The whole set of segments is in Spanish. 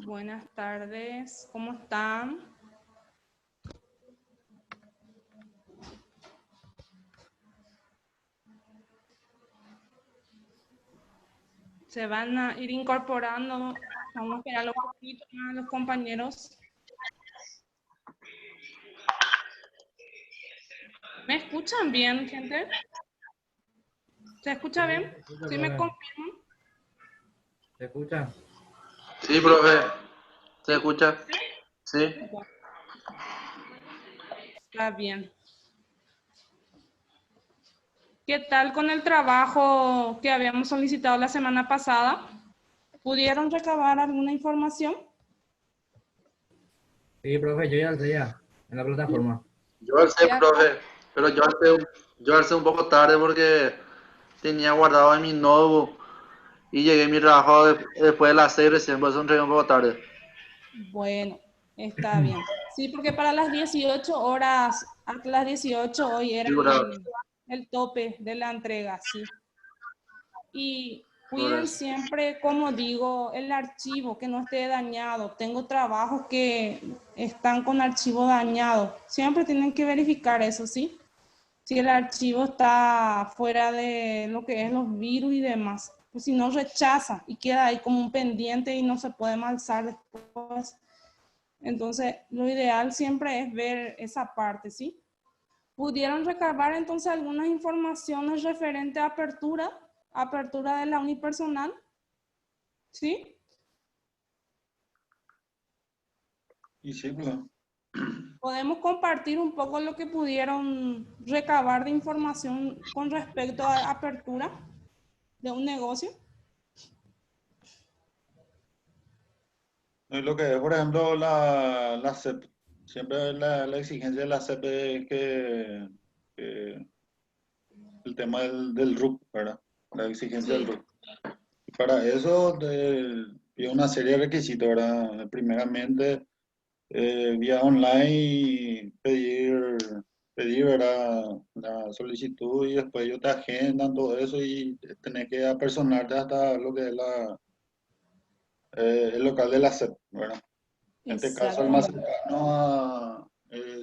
Buenas tardes, ¿cómo están? Se van a ir incorporando, vamos a esperar un poquito más a los compañeros. ¿Me escuchan bien, gente? ¿Se escucha bien? ¿Sí me confirman? ¿Se escucha? Sí, profe. ¿Se escucha? Sí. Bueno, está bien. ¿Qué tal con el trabajo que habíamos solicitado la semana pasada? ¿Pudieron recabar alguna información? Sí, profe, yo ya entré ya en la plataforma. Yo alcé, Ya. profe, pero yo alcé un poco tarde porque tenía guardado en mi notebook y llegué a mi trabajo después de las 6 recién, por eso entré un poco tarde. Bueno, está bien. Sí, porque para las 18 horas, hasta las 18 hoy era Sí, bravo. el tope de la entrega, sí. Y Por cuiden eso. siempre, como digo, el archivo, que no esté dañado. Tengo trabajos que están con archivo dañado. Siempre tienen que verificar eso, ¿sí? Si el archivo está fuera de lo que es los virus y demás. Pues si no, rechaza y queda ahí como un pendiente y no se puede malzar después. Entonces, lo ideal siempre es ver esa parte, ¿sí? ¿Pudieron recabar entonces algunas informaciones referente a apertura de la unipersonal? ¿Sí? Y sí, pues, ¿Podemos compartir un poco lo que pudieron recabar de información con respecto a apertura de un negocio? lo que es, por ejemplo, la CEP. Siempre la exigencia de la CEP es que el tema del RUC, ¿verdad? La exigencia del Sí, RUC. Y para eso hay una serie de requisitos, ¿verdad? Primeramente, vía online, pedir, ¿verdad? La solicitud y después ellos te agendan todo eso y tenés que apersonarte hasta lo que es el local de la SEP, ¿verdad? En este caso, el más exactamente. cercano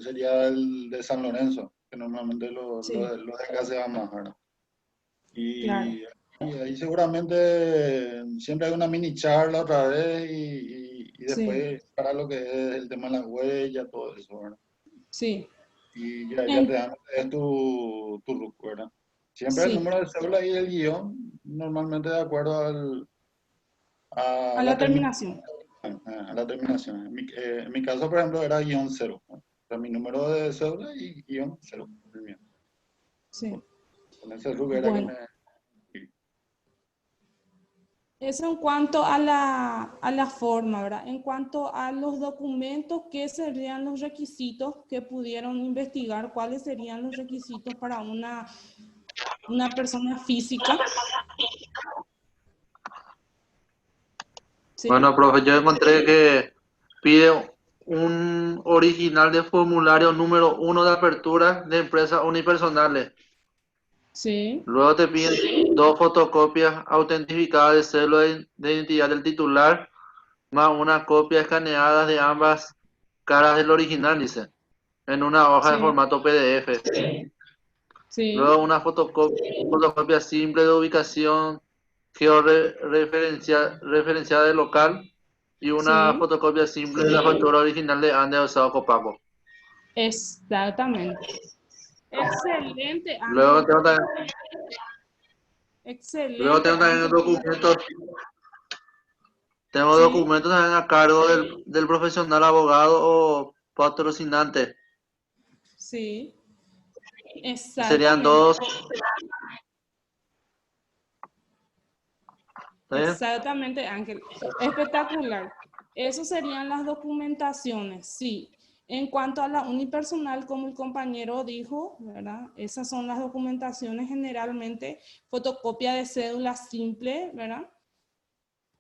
sería el de San Lorenzo, que normalmente Sí, los de acá se van más, ¿verdad? claro. Y, y ahí seguramente siempre hay una mini charla otra vez y Sí, después para lo que es el tema de las huellas, todo eso, ¿verdad? sí. Y ya te En- dan es tu RUC, ¿verdad? Siempre el sí, número de cédula y el guión, normalmente de acuerdo a a la la terminación. terminación. A la terminación. En mi caso, por ejemplo, era guión cero, ¿no? O sea, mi número de cédula y guión cero. El mío. Sí. Con ese RUC era que Bueno, me... eso en cuanto a la forma, ¿verdad? En cuanto a los documentos, ¿qué serían los requisitos que pudieron investigar? ¿Cuáles serían los requisitos para una persona física? ¿Sí? Bueno, profe, yo encontré que pide un original de formulario número 1 de apertura de empresas unipersonales. Sí, Luego te piden 2 fotocopias autentificadas de cédula de identidad del titular, más una copia escaneada de ambas caras del original, dice, en una hoja de sí, formato PDF. sí, Luego una fotocopia simple de ubicación georreferenciada del local y una sí, fotocopia simple de la factura original de Ande Osado Copaco. exactamente. Excelente, Luego Ángel. tengo también, luego Excelente, tengo también Ángel. documentos, tengo Sí, documentos también a cargo del profesional abogado o patrocinante. sí, Serían exactamente. dos, ¿está bien? Exactamente, Ángel. Espectacular. Esas serían las documentaciones, sí. En cuanto a la unipersonal, como el compañero dijo, ¿verdad? Esas son las documentaciones generalmente, fotocopia de cédula simple, ¿verdad?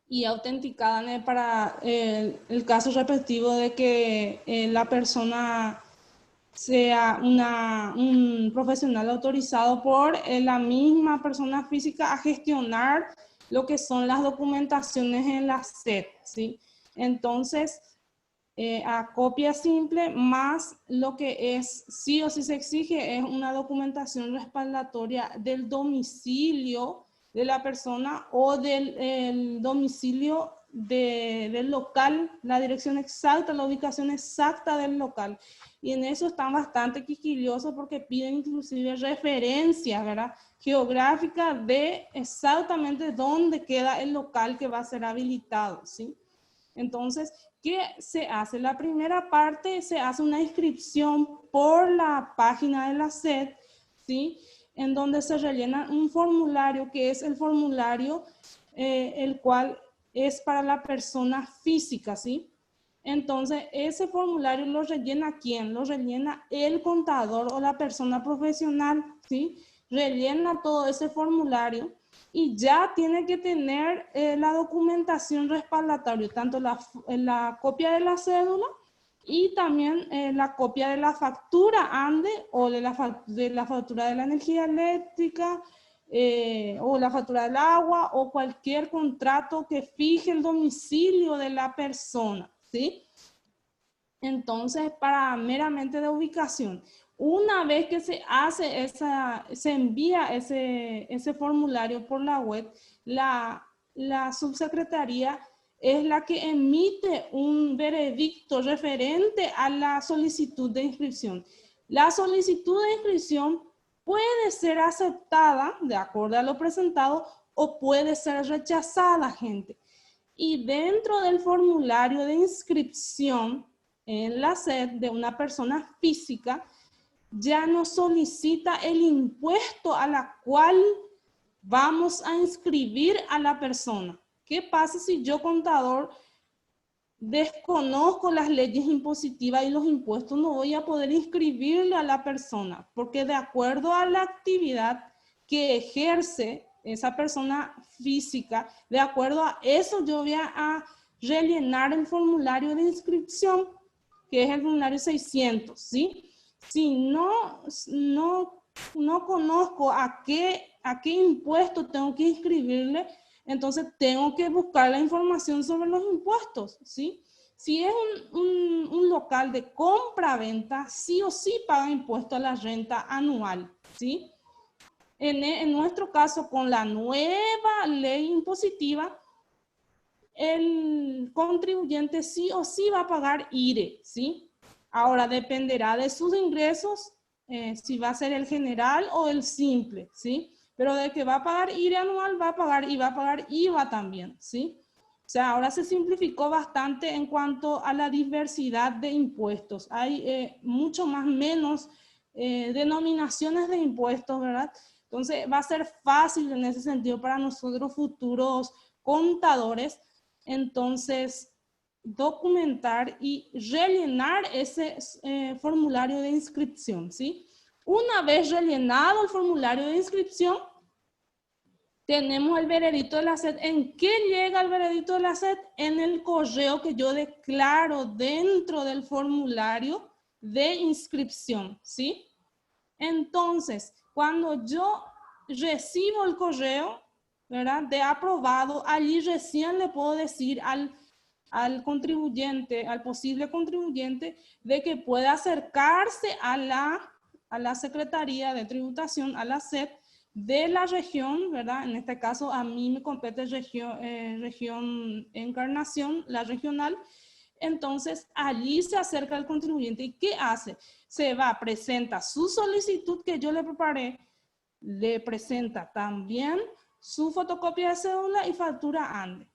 Y autenticada para el caso respectivo de que la persona sea un profesional autorizado por la misma persona física a gestionar lo que son las documentaciones en la SED, ¿sí? Entonces, a copia simple más lo que es sí o sí se exige es una documentación respaldatoria del domicilio de la persona o del el domicilio del local, la dirección exacta, la ubicación exacta del local. Y en eso están bastante quisquillosos porque piden inclusive referencias, ¿verdad?, geográficas de exactamente dónde queda el local que va a ser habilitado, ¿sí? Entonces, ¿qué se hace? La primera parte se hace una inscripción por la página de la SED, ¿sí?, en donde se rellena un formulario que es el formulario el cual es para la persona física, ¿sí? Entonces, ese formulario lo rellena ¿quién? Lo rellena el contador o la persona profesional, ¿sí? Rellena todo ese formulario y ya tiene que tener la documentación respaldatoria, tanto la copia de la cédula y también la copia de la factura ANDE o de la factura de la energía eléctrica o la factura del agua o cualquier contrato que fije el domicilio de la persona, ¿sí? Entonces, para meramente de ubicación, una vez que se hace se envía ese formulario por la web, la subsecretaría es la que emite un veredicto referente a la solicitud de inscripción. La solicitud de inscripción puede ser aceptada de acuerdo a lo presentado o puede ser rechazada, gente. Y dentro del formulario de inscripción en la SED de una persona física, ya nos solicita el impuesto a la cual vamos a inscribir a la persona. ¿Qué pasa si yo, contador, desconozco las leyes impositivas y los impuestos? No voy a poder inscribirle a la persona, porque de acuerdo a la actividad que ejerce esa persona física, de acuerdo a eso yo voy a rellenar el formulario de inscripción, que es el formulario 600, ¿sí? Si no conozco a qué impuesto tengo que inscribirle, entonces tengo que buscar la información sobre los impuestos, ¿sí? Si es un local de compra-venta, sí o sí paga impuesto a la renta anual, ¿sí? En nuestro caso, con la nueva ley impositiva, el contribuyente sí o sí va a pagar IRE, ¿sí? Ahora dependerá de sus ingresos, si va a ser el general o el simple, ¿sí? Pero de que va a pagar IRE anual, va a pagar y va a pagar IVA también, ¿sí? O sea, ahora se simplificó bastante en cuanto a la diversidad de impuestos. Hay mucho más menos denominaciones de impuestos, ¿verdad? Entonces va a ser fácil en ese sentido para nosotros futuros contadores, entonces documentar y rellenar ese formulario de inscripción, ¿sí? Una vez rellenado el formulario de inscripción, tenemos el veredicto de la SED. ¿En qué llega el veredicto de la SED? En el correo que yo declaro dentro del formulario de inscripción, ¿sí? Entonces, cuando yo recibo el correo, ¿verdad?, de aprobado, allí recién le puedo decir al contribuyente, al posible contribuyente, de que pueda acercarse a la Secretaría de Tributación, a la SED, de la región, ¿verdad? En este caso, a mí me compete región Encarnación, la regional. Entonces, allí se acerca el contribuyente. ¿Y qué hace? Se va, presenta su solicitud que yo le preparé, le presenta también su fotocopia de cédula y factura ANDE.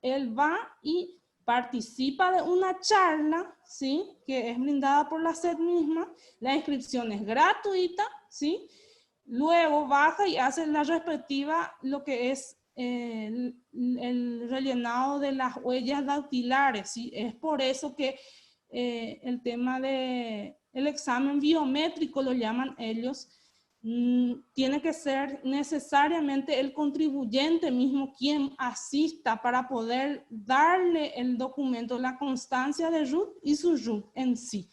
Él va y participa de una charla, ¿sí?, que es brindada por la SED misma. La inscripción es gratuita, ¿sí? Luego baja y hace la respectiva, lo que es el rellenado de las huellas dactilares, ¿sí? Es por eso que el tema de el examen biométrico, lo llaman ellos, tiene que ser necesariamente el contribuyente mismo quien asista para poder darle el documento, la constancia de RUT y su RUT en sí,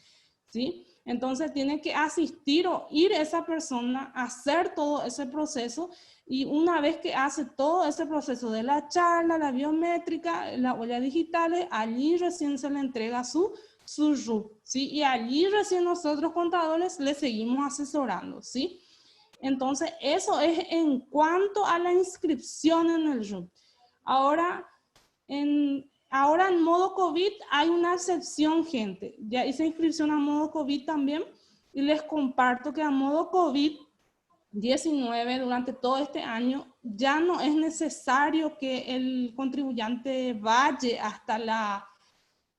¿sí? Entonces tiene que asistir o ir esa persona a hacer todo ese proceso, y una vez que hace todo ese proceso de la charla, la biométrica, las huellas digitales, allí recién se le entrega su RUT, ¿sí? Y allí recién nosotros contadores le seguimos asesorando, ¿sí? Entonces eso es en cuanto a la inscripción en el RUT. Ahora en modo COVID hay una excepción, gente. Ya hice inscripción a modo COVID también, y les comparto que a modo COVID-19 durante todo este año ya no es necesario que el contribuyente vaya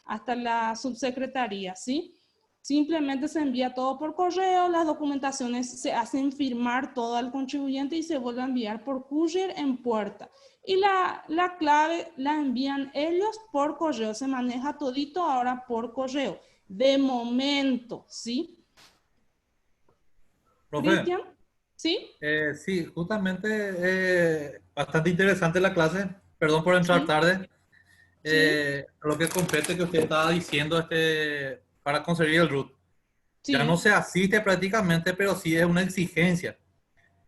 hasta la subsecretaría, ¿sí? Simplemente se envía todo por correo, las documentaciones se hacen firmar todo al contribuyente y se vuelve a enviar por courier en puerta. Y la clave la envían ellos por correo, se maneja todito ahora por correo, de momento, ¿sí? Profe, Cristian, ¿sí? sí, justamente bastante interesante la clase. Perdón por entrar Sí. tarde. Sí. Lo que compete que usted estaba diciendo para conseguir el RUT. Ya no Sí, se asiste prácticamente, pero sí es una exigencia.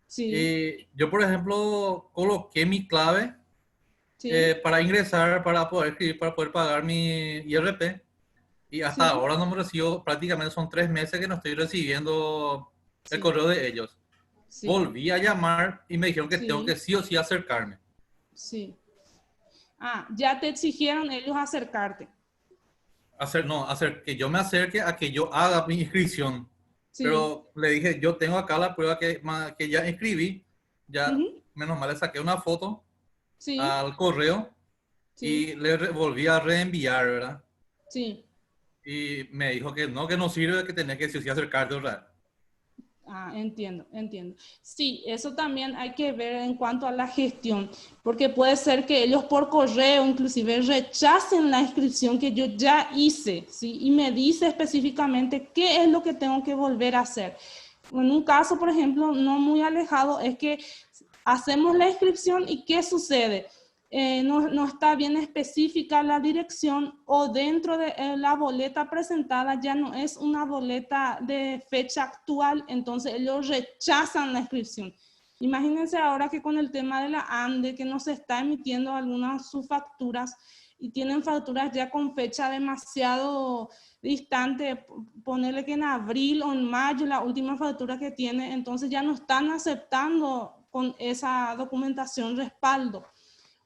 sí, Yo, por ejemplo, coloqué mi clave sí, para ingresar, para poder escribir, para poder pagar mi IRP. Y hasta sí, ahora no me recibo, prácticamente son 3 meses que no estoy recibiendo el sí, correo de ellos. sí, Volví a llamar y me dijeron que tengo que sí, sí o sí acercarme. sí. Ah, ya te exigieron ellos acercarte. Que yo me acerque a que yo haga mi inscripción. Sí, Pero le dije, yo tengo acá la prueba que ya inscribí, ya ujú, menos mal le saqué una foto sí, al correo sí, y volví a reenviar, ¿verdad? sí. Y me dijo que no sirve, que tenés que sí o sí acercarte otra vez. Ah, entiendo, entiendo. Sí, eso también hay que ver en cuanto a la gestión, porque puede ser que ellos por correo inclusive rechacen la inscripción que yo ya hice, ¿sí? Y me dice específicamente qué es lo que tengo que volver a hacer. En un caso, por ejemplo, no muy alejado, es que hacemos la inscripción y ¿qué sucede? No está bien específica la dirección, o dentro de la boleta presentada ya no es una boleta de fecha actual, entonces ellos rechazan la inscripción. Imagínense ahora que con el tema de la ANDE, que nos está emitiendo algunas subfacturas y tienen facturas ya con fecha demasiado distante, ponerle que en abril o en mayo la última factura que tiene, entonces ya no están aceptando con esa documentación respaldo.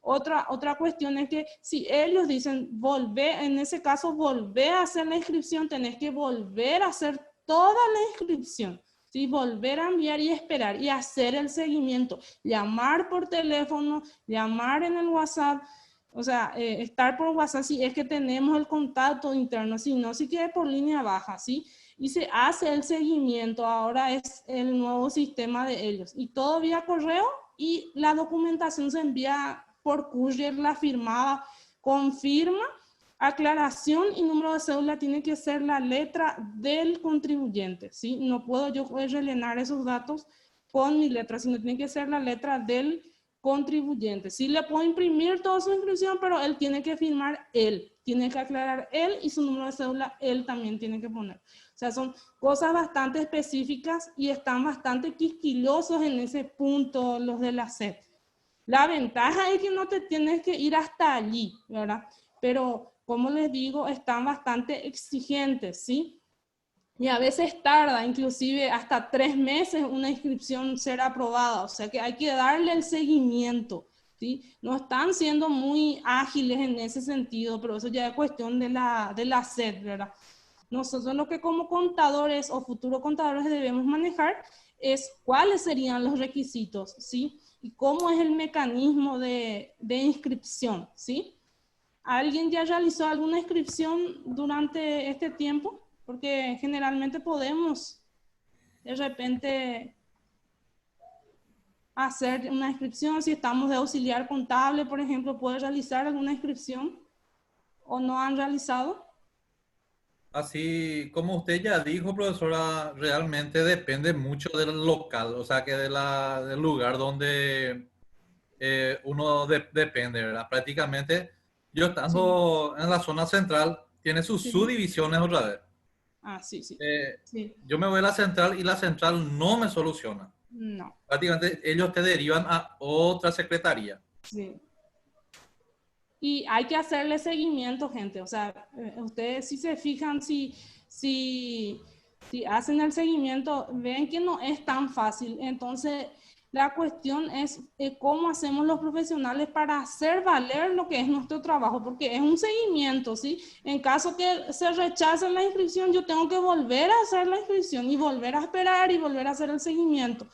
Otra cuestión es que si ellos dicen volver, en ese caso volver a hacer la inscripción, tenés que volver a hacer toda la inscripción, ¿sí? Volver a enviar y esperar y hacer el seguimiento, llamar por teléfono, llamar en el WhatsApp, o sea, estar por WhatsApp si es que tenemos el contacto interno, si no, si quede por línea baja, ¿sí? Y se hace el seguimiento, ahora es el nuevo sistema de ellos, y todo vía correo, y la documentación se envía por courier, la firmada con firma, aclaración y número de cédula tiene que ser la letra del contribuyente, ¿sí? No puedo yo rellenar esos datos con mi letra, sino tiene que ser la letra del contribuyente. Sí le puedo imprimir toda su inscripción, pero él tiene que firmar él, tiene que aclarar él, y su número de cédula él también tiene que poner. O sea, son cosas bastante específicas y están bastante quisquillosos en ese punto los de la SED. La ventaja es que no te tienes que ir hasta allí, ¿verdad? Pero, como les digo, están bastante exigentes, ¿sí? Y a veces tarda, inclusive hasta 3 meses, una inscripción ser aprobada. O sea que hay que darle el seguimiento, ¿sí? No están siendo muy ágiles en ese sentido, pero eso ya es cuestión de la SED, ¿verdad? Nosotros lo que como contadores o futuros contadores debemos manejar es cuáles serían los requisitos, ¿sí? Y cómo es el mecanismo de inscripción, ¿sí? ¿Alguien ya realizó alguna inscripción durante este tiempo? Porque generalmente podemos de repente hacer una inscripción. Si estamos de auxiliar contable, por ejemplo, ¿puede realizar alguna inscripción o no han realizado? Así como usted ya dijo, profesora, realmente depende mucho del local, o sea, que del lugar donde uno depende, ¿verdad? Prácticamente, yo Sí, estando en la zona central, tiene sus sí, subdivisiones otra vez. Ah, sí, sí. Eh, Sí, yo me voy a la central y la central no me soluciona. no, Prácticamente ellos te derivan a otra secretaría. sí. Y hay que hacerle seguimiento, gente. O sea, ustedes si se fijan, si, si hacen el seguimiento, ven que no es tan fácil. Entonces, la cuestión es cómo hacemos los profesionales para hacer valer lo que es nuestro trabajo, porque es un seguimiento, ¿sí? En caso que se rechace la inscripción, yo tengo que volver a hacer la inscripción y volver a esperar y volver a hacer el seguimiento.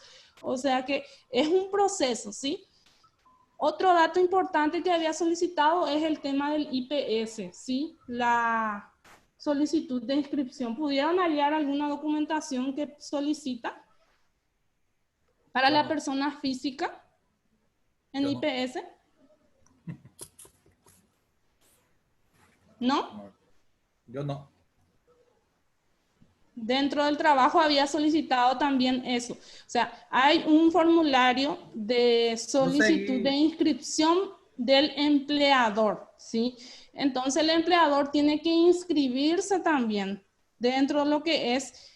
O sea que es un proceso, ¿sí? Otro dato importante que había solicitado es el tema del IPS, ¿sí? La solicitud de inscripción. ¿Pudieron hallar alguna documentación que solicita para Yo la no, persona física en yo no, IPS? ¿No? no, yo no. Dentro del trabajo había solicitado también eso. O sea, hay un formulario de No solicitud de seguí, inscripción del empleador, ¿sí? Entonces el empleador tiene que inscribirse también dentro de lo que es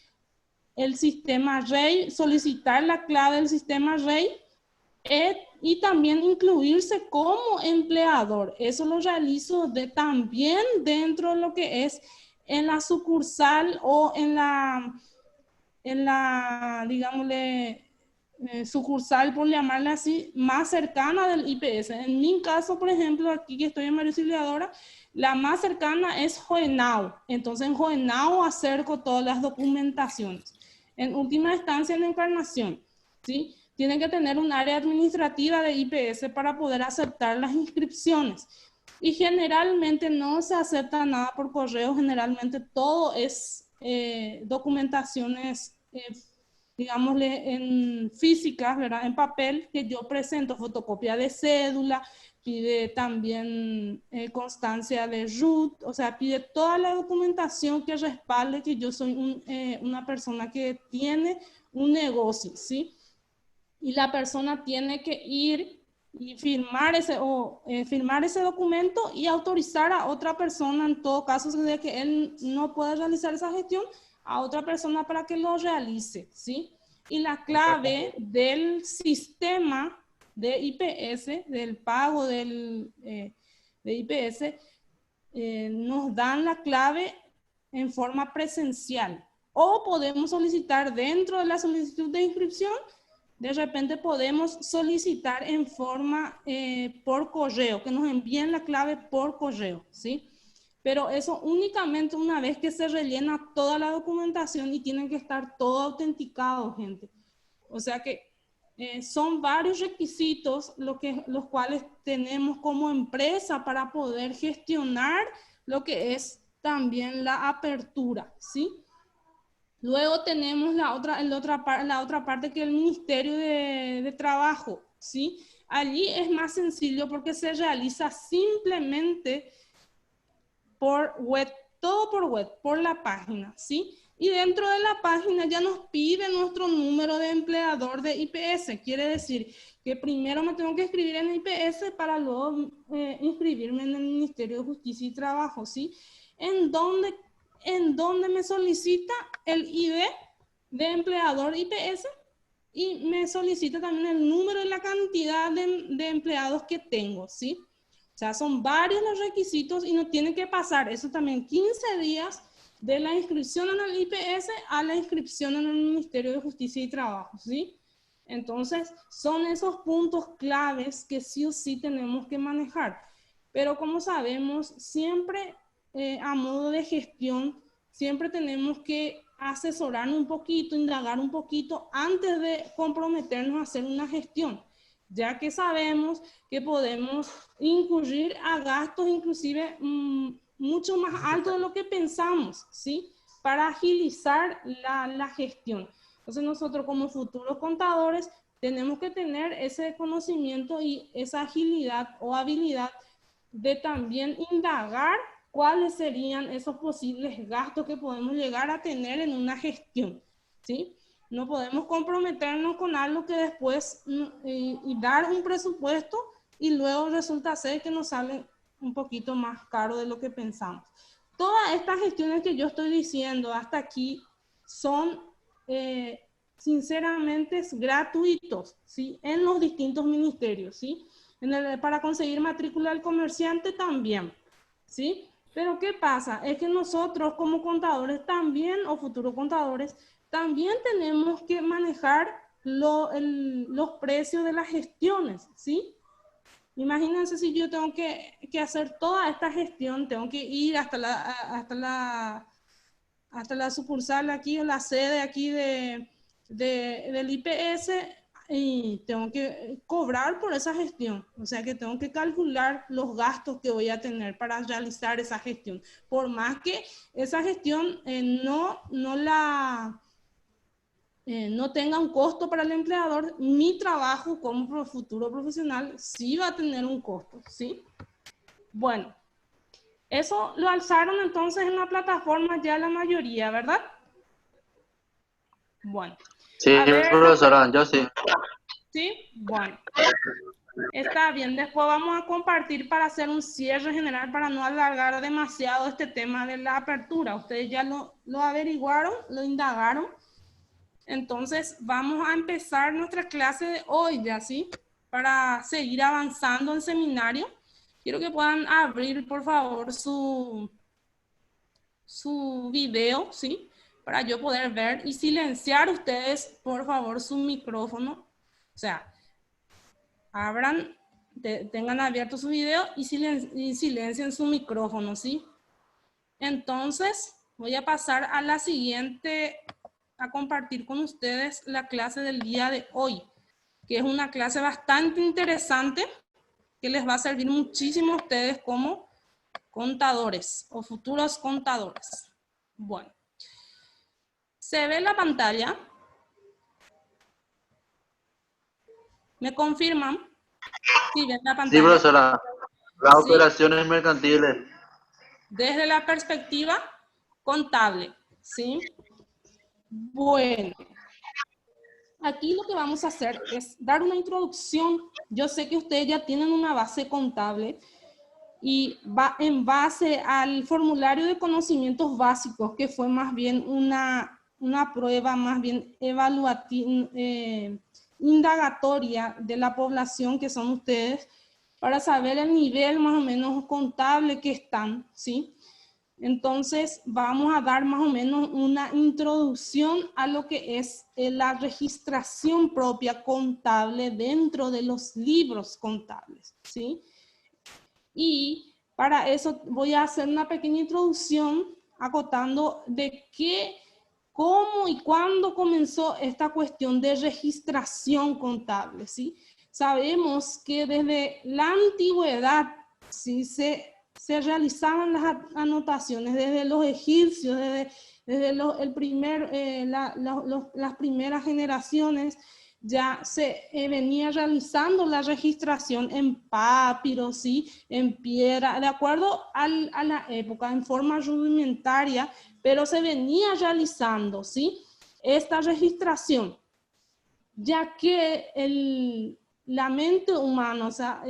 el sistema REI, solicitar la clave del sistema REI y también incluirse como empleador. Eso lo realizo también dentro de lo que es en la sucursal o digámosle, sucursal, por llamarla así, más cercana del IPS. En mi caso, por ejemplo, aquí que estoy en María Auxiliadora, la más cercana es Joenau. Entonces, en Joenau acerco todas las documentaciones. En última instancia, en Encarnación, ¿sí? Tienen que tener un área administrativa de IPS para poder aceptar las inscripciones. Y generalmente no se acepta nada por correo, generalmente todo es documentaciones, digámosle, en físicas, ¿verdad? En papel, que yo presento fotocopia de cédula, pide también constancia de RUT, o sea, pide toda la documentación que respalde que yo soy una persona que tiene un negocio, ¿sí? Y la persona tiene que ir y firmar ese documento y autorizar a otra persona, en todo caso de que él no pueda realizar esa gestión, a otra persona para que lo realice, ¿sí? Y la o sea, clave del sistema de IPS, del pago de IPS, nos dan la clave en forma presencial. O podemos solicitar dentro de la solicitud de inscripción, de repente podemos solicitar en forma por correo, que nos envíen la clave por correo, ¿sí? Pero eso únicamente una vez que se rellena toda la documentación y tienen que estar todo autenticado, gente. O sea que son varios requisitos los cuales tenemos como empresa para poder gestionar lo que es también la apertura, ¿sí? Luego tenemos la otra parte que es el Ministerio de Trabajo, ¿sí? Allí es más sencillo porque se realiza simplemente por web, todo por web, por la página, ¿sí? Y dentro de la página ya nos pide nuestro número de empleador de IPS. Quiere decir que primero me tengo que inscribir en IPS para luego inscribirme en el Ministerio de Justicia y Trabajo, ¿sí? En donde me solicita el ID de empleador IPS y me solicita también el número y la cantidad de empleados que tengo, ¿sí? O sea, son varios los requisitos y no tienen que pasar, eso también, 15 días de la inscripción en el IPS a la inscripción en el Ministerio de Justicia y Trabajo, ¿sí? Entonces, son esos puntos claves que sí o sí tenemos que manejar. Pero como sabemos, siempre a modo de gestión, siempre tenemos que asesorarnos un poquito, indagar un poquito antes de comprometernos a hacer una gestión, ya que sabemos que podemos incurrir a gastos inclusive mucho más altos de lo que pensamos, ¿sí? Para agilizar la gestión. Entonces nosotros como futuros contadores tenemos que tener ese conocimiento y esa agilidad o habilidad de también indagar cuáles serían esos posibles gastos que podemos llegar a tener en una gestión, ¿sí? No podemos comprometernos con algo que después y dar un presupuesto y luego resulta ser que nos sale un poquito más caro de lo que pensamos. todas estas gestiones que yo estoy diciendo hasta aquí son sinceramente gratuitos, ¿sí? En los distintos ministerios, ¿sí? Para conseguir matrícula del comerciante también, ¿sí? Pero ¿qué pasa? Es que nosotros como contadores también, o futuros contadores, también tenemos que manejar los precios de las gestiones, ¿sí? Imagínense si yo tengo que hacer toda esta gestión, tengo que ir hasta la sucursal aquí o la sede aquí del IPS y tengo que cobrar por esa gestión. O sea que tengo que calcular los gastos que voy a tener para realizar esa gestión. Por más que esa gestión no tenga un costo para el empleador, mi trabajo como futuro profesional sí va a tener un costo, ¿sí? Bueno, eso lo alzaron entonces en la plataforma ya la mayoría, ¿verdad? Bueno. Sí, profesora, yo sí. ¿Sí? Bueno. Está bien, después vamos a compartir para hacer un cierre general para no alargar demasiado este tema de la apertura. Ustedes ya lo averiguaron, lo indagaron. Entonces, vamos a empezar nuestra clase de hoy, ya, ¿sí? Para seguir avanzando en seminario. Quiero que puedan abrir, por favor, su video, ¿sí? Para yo poder ver y silenciar ustedes, por favor, su micrófono. O sea, abran, tengan abierto su video y silencien su micrófono, ¿sí? Entonces, voy a pasar a la siguiente, a compartir con ustedes la clase del día de hoy, que es una clase bastante interesante que les va a servir muchísimo a ustedes como contadores o futuros contadores. Bueno, ¿se ve la pantalla? ¿Me confirman? Sí, ven la pantalla. Sí, profesora. Las operaciones mercantiles. Desde la perspectiva contable, ¿sí? Bueno, aquí lo que vamos a hacer es dar una introducción. Yo sé que ustedes ya tienen una base contable y va en base al formulario de conocimientos básicos, que fue más bien una prueba más bien evaluativa, indagatoria de la población que son ustedes, para saber el nivel más o menos contable que están, ¿sí? Entonces, vamos a dar más o menos una introducción a lo que es la registración propia contable dentro de los libros contables, ¿sí? Y para eso voy a hacer una pequeña introducción acotando de qué, cómo y cuándo comenzó esta cuestión de registración contable, ¿sí? Sabemos que desde la antigüedad, ¿sí? se realizaban las anotaciones desde los egipcios, desde las primeras generaciones, ya se venía realizando la registración en papiro, ¿sí? En piedra, de acuerdo a la época, en forma rudimentaria, pero se venía realizando, ¿sí? Esta registración, ya que la mente humana, o sea,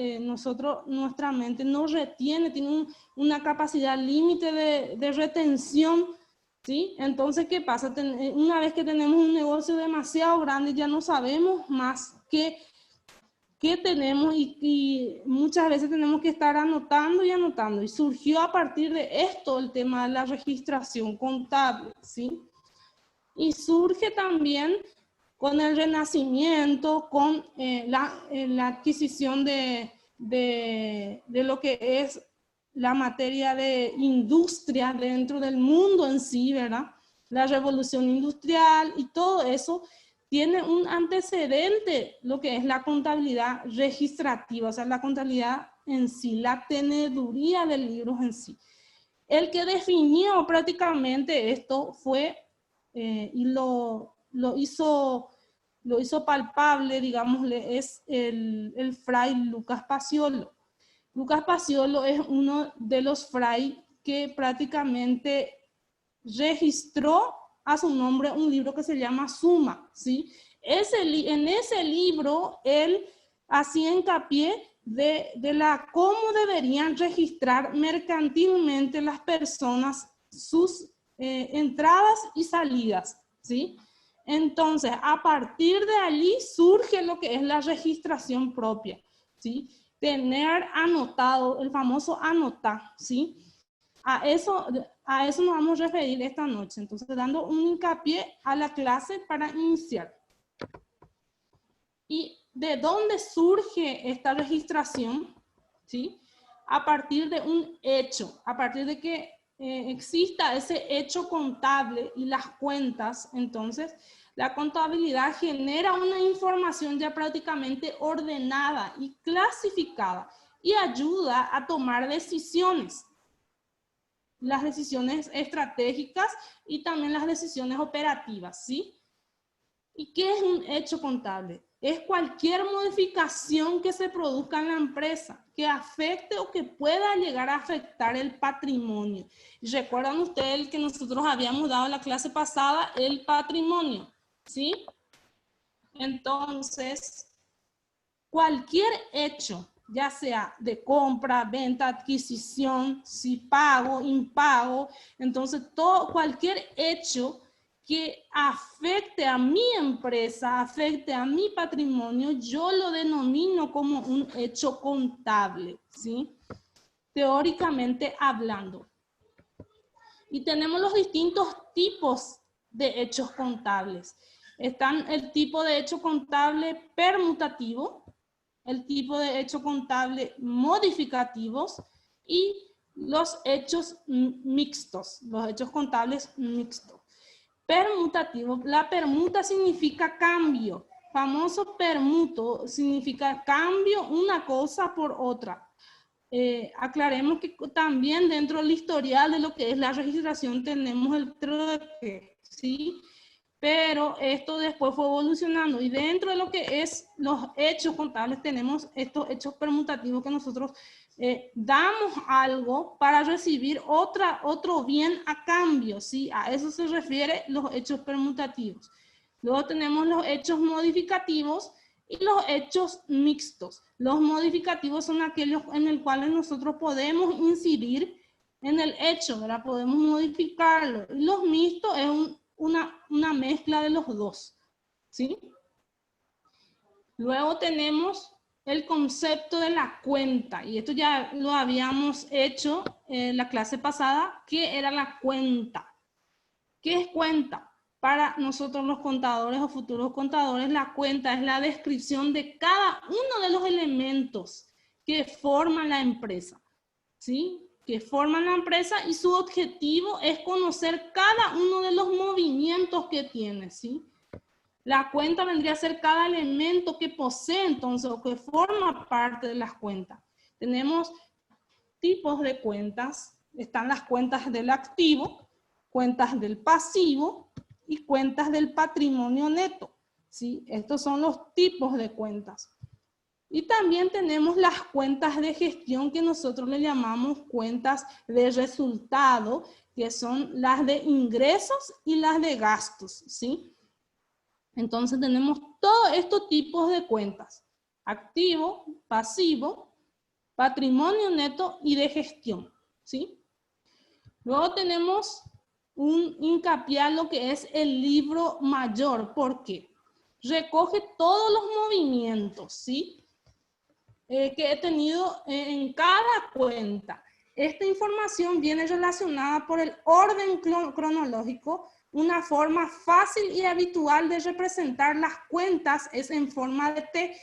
nuestra mente no retiene, tiene una capacidad límite de retención, ¿sí? Entonces, ¿qué pasa? Una vez que tenemos un negocio demasiado grande, ya no sabemos más qué tenemos y muchas veces tenemos que estar anotando y anotando. Y surgió a partir de esto el tema de la registración contable, ¿sí? Y surge también con el Renacimiento, con la adquisición de lo que es la materia de industria dentro del mundo en sí, ¿verdad? La revolución industrial y todo eso tiene un antecedente, lo que es la contabilidad registrativa, o sea, la contabilidad en sí, la teneduría de libros en sí. El que definió prácticamente esto fue, y lo hizo palpable, digámosle, es el fray Lucas Paciolo. Lucas Paciolo es uno de los fray que prácticamente registró a su nombre un libro que se llama Suma, ¿sí? En ese libro, él hacía hincapié de cómo deberían registrar mercantilmente las personas sus entradas y salidas, ¿sí? Entonces, a partir de allí surge lo que es la registración propia, ¿sí? Tener anotado, el famoso anotar, ¿sí? A eso nos vamos a referir esta noche. Entonces, dando un hincapié a la clase para iniciar. ¿Y de dónde surge esta registración? ¿Sí? A partir de un hecho, a partir de que exista ese hecho contable y las cuentas, entonces la contabilidad genera una información ya prácticamente ordenada y clasificada y ayuda a tomar decisiones. Las decisiones estratégicas y también las decisiones operativas, ¿sí? ¿Y qué es un hecho contable? Es cualquier modificación que se produzca en la empresa que afecte o que pueda llegar a afectar el patrimonio. ¿Recuerdan ustedes que nosotros habíamos dado en la clase pasada el patrimonio? ¿Sí? Entonces, cualquier hecho, ya sea de compra, venta, adquisición, si pago, impago, entonces cualquier hecho que afecte a mi empresa, afecte a mi patrimonio, yo lo denomino como un hecho contable, ¿sí? Teóricamente hablando. Y tenemos los distintos tipos de hechos contables. Están el tipo de hecho contable permutativo, el tipo de hecho contable modificativos y los hechos mixtos, los hechos contables mixtos. Permutativo, la permuta significa cambio, famoso permuto significa cambio una cosa por otra. Aclaremos que también dentro del historial de lo que es la registración tenemos el trueque, ¿sí? Pero esto después fue evolucionando y dentro de lo que es los hechos contables tenemos estos hechos permutativos que nosotros damos algo para recibir otro bien a cambio, ¿sí? A eso se refiere los hechos permutativos. Luego tenemos los hechos modificativos y los hechos mixtos. Los modificativos son aquellos en los cuales nosotros podemos incidir en el hecho, ¿verdad? Podemos modificarlo. Y los mixtos es una mezcla de los dos, ¿sí? Luego tenemos el concepto de la cuenta, y esto ya lo habíamos hecho en la clase pasada. ¿Qué era la cuenta? ¿Qué es cuenta? Para nosotros los contadores o futuros contadores, la cuenta es la descripción de cada uno de los elementos que forman la empresa, ¿sí? Que forman la empresa y su objetivo es conocer cada uno de los movimientos que tiene, ¿sí? La cuenta vendría a ser cada elemento que posee entonces o que forma parte de las cuentas. Tenemos tipos de cuentas. Están las cuentas del activo, cuentas del pasivo y cuentas del patrimonio neto, ¿sí? Estos son los tipos de cuentas. Y también tenemos las cuentas de gestión que nosotros le llamamos cuentas de resultado, que son las de ingresos y las de gastos, ¿sí? Entonces tenemos todos estos tipos de cuentas: activo, pasivo, patrimonio neto y de gestión, ¿sí? Luego tenemos un hincapié a lo que es el libro mayor. ¿Por qué? Recoge todos los movimientos, ¿sí? Que he tenido en cada cuenta. Esta información viene relacionada por el orden cronológico. Una forma fácil y habitual de representar las cuentas es en forma de T.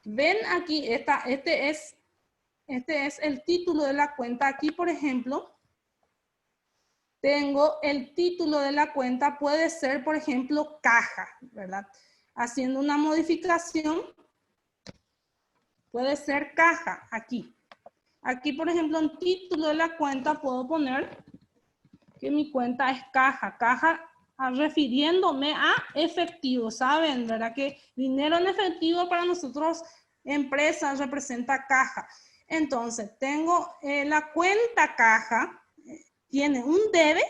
Ven aquí, este es el título de la cuenta. Aquí, por ejemplo, tengo el título de la cuenta. Puede ser, por ejemplo, caja, ¿verdad? Haciendo una modificación, puede ser caja aquí. Aquí, por ejemplo, en título de la cuenta puedo poner que mi cuenta es caja. Caja refiriéndome a efectivo. Saben, ¿verdad? Que dinero en efectivo para nosotros, empresas, representa caja. Entonces, tengo la cuenta caja, tiene un debe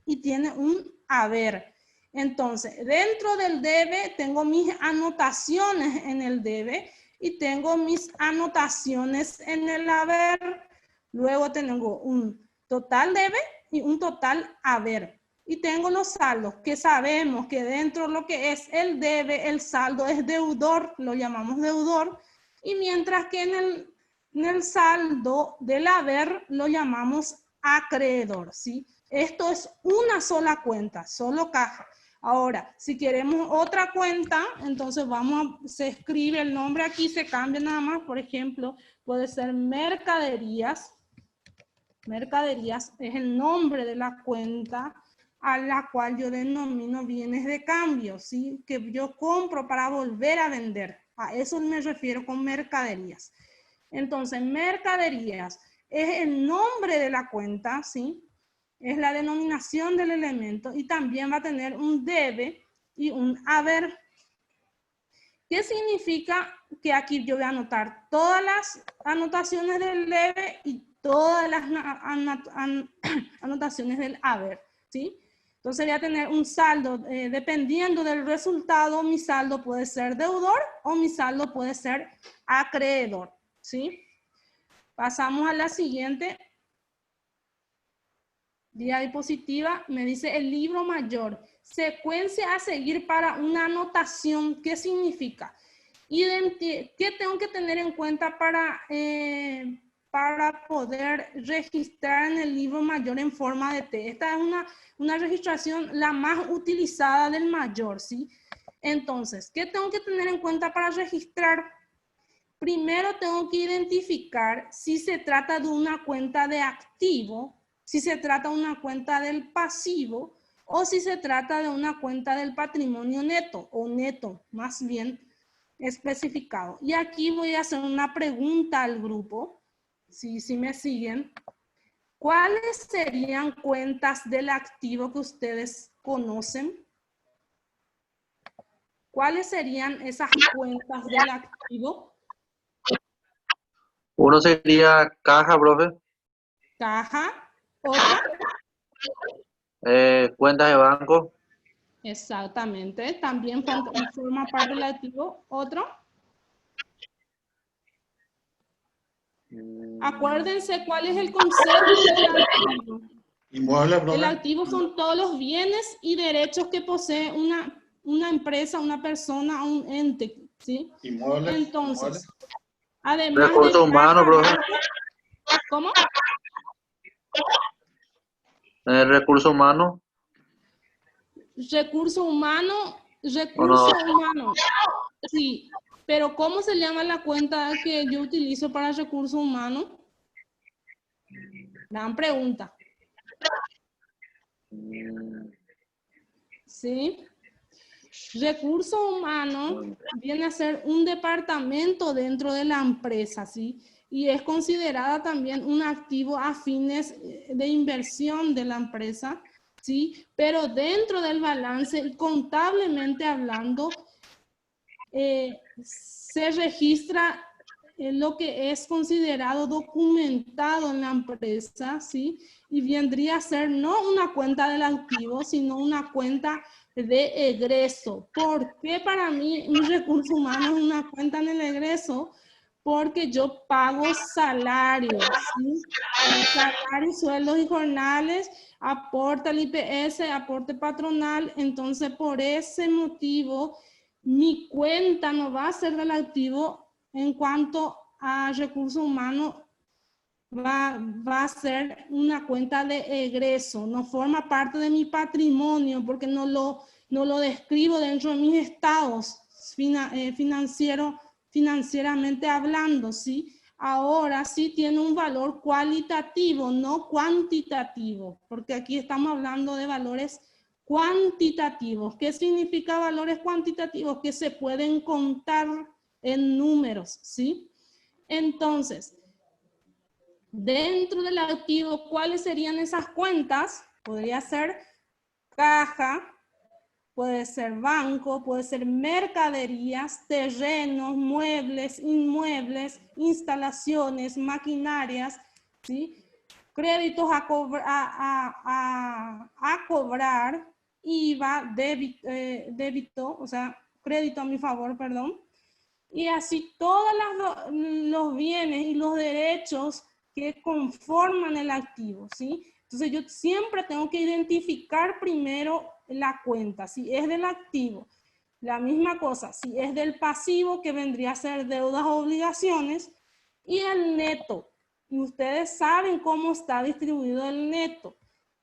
y tiene un haber. Entonces, dentro del debe tengo mis anotaciones en el debe. y tengo mis anotaciones en el haber. Luego tengo un total debe y un total haber. Y tengo los saldos, que sabemos que dentro de lo que es el debe, el saldo es deudor, lo llamamos deudor. Y mientras que en el saldo del haber lo llamamos acreedor, ¿sí? Esto es una sola cuenta, solo caja. Ahora, si queremos otra cuenta, entonces se escribe el nombre aquí, se cambia nada más. Por ejemplo, puede ser mercaderías. Mercaderías es el nombre de la cuenta a la cual yo denomino bienes de cambio, ¿sí? Que yo compro para volver a vender. A eso me refiero con mercaderías. Entonces, mercaderías es el nombre de la cuenta, ¿sí? Es la denominación del elemento y también va a tener un debe y un haber. ¿Qué significa? Que aquí yo voy a anotar todas las anotaciones del debe y todas las anotaciones del haber, ¿sí? Entonces voy a tener un saldo, dependiendo del resultado, mi saldo puede ser deudor o mi saldo puede ser acreedor, ¿sí? Pasamos a la siguiente. Diapositiva, me dice el libro mayor. Secuencia a seguir para una anotación. ¿Qué significa? ¿Qué tengo que tener en cuenta para poder registrar en el libro mayor en forma de T? Esta es una registración la más utilizada del mayor, ¿sí? Entonces, ¿qué tengo que tener en cuenta para registrar? Primero tengo que identificar si se trata de una cuenta de activo, si se trata de una cuenta del pasivo o si se trata de una cuenta del patrimonio neto o neto, más bien especificado. Y aquí voy a hacer una pregunta al grupo, si me siguen. ¿Cuáles serían cuentas del activo que ustedes conocen? ¿Cuáles serían esas cuentas del activo? Uno sería caja, profe. Caja. ¿Otra? Cuentas de banco. Exactamente. También forma parte del activo. ¿Otro? Acuérdense cuál es el concepto del activo. Inmuebles, El profe. activo son todos los bienes y derechos que posee una empresa, una persona, un ente, ¿sí? Inmuebles. Entonces, además de Recursos humanos, caja, profe. banco, ¿cómo? Recursos humanos. Recurso humano, ¿O no? sí, pero ¿cómo se llama la cuenta que yo utilizo para recursos humanos? Gran pregunta. ¿Sí? Recursos humanos viene a ser un departamento dentro de la empresa, ¿sí? Y es considerada también un activo a fines de inversión de la empresa, ¿sí? Pero dentro del balance y contablemente hablando, se registra lo que es considerado documentado en la empresa, ¿sí? Y vendría a ser no una cuenta del activo, sino una cuenta de egreso. ¿Por qué para mí un recurso humano es una cuenta en el egreso? Porque yo pago salarios, ¿sí? Salarios, sueldos y jornales, aporta el IPS, aporte patronal. Entonces, por ese motivo, mi cuenta no va a ser del activo. En cuanto a recursos humanos, va a ser una cuenta de egreso, no forma parte de mi patrimonio porque no lo describo dentro de mis estados financieramente hablando, ¿sí? Ahora sí tiene un valor cualitativo, no cuantitativo, porque aquí estamos hablando de valores cuantitativos. ¿Qué significa valores cuantitativos? Que se pueden contar en números, ¿sí? Entonces, dentro del activo, ¿cuáles serían esas cuentas? Podría ser caja, puede ser banco, puede ser mercaderías, terrenos, muebles, inmuebles, instalaciones, maquinarias, ¿sí? Créditos a cobrar, IVA, débito, o sea, crédito a mi favor, perdón. Y así todos los bienes y los derechos que conforman el activo, ¿sí? Entonces yo siempre tengo que identificar primero la cuenta, si es del activo. La misma cosa, si es del pasivo, que vendría a ser deudas o obligaciones, y el neto. Y ustedes saben cómo está distribuido el neto.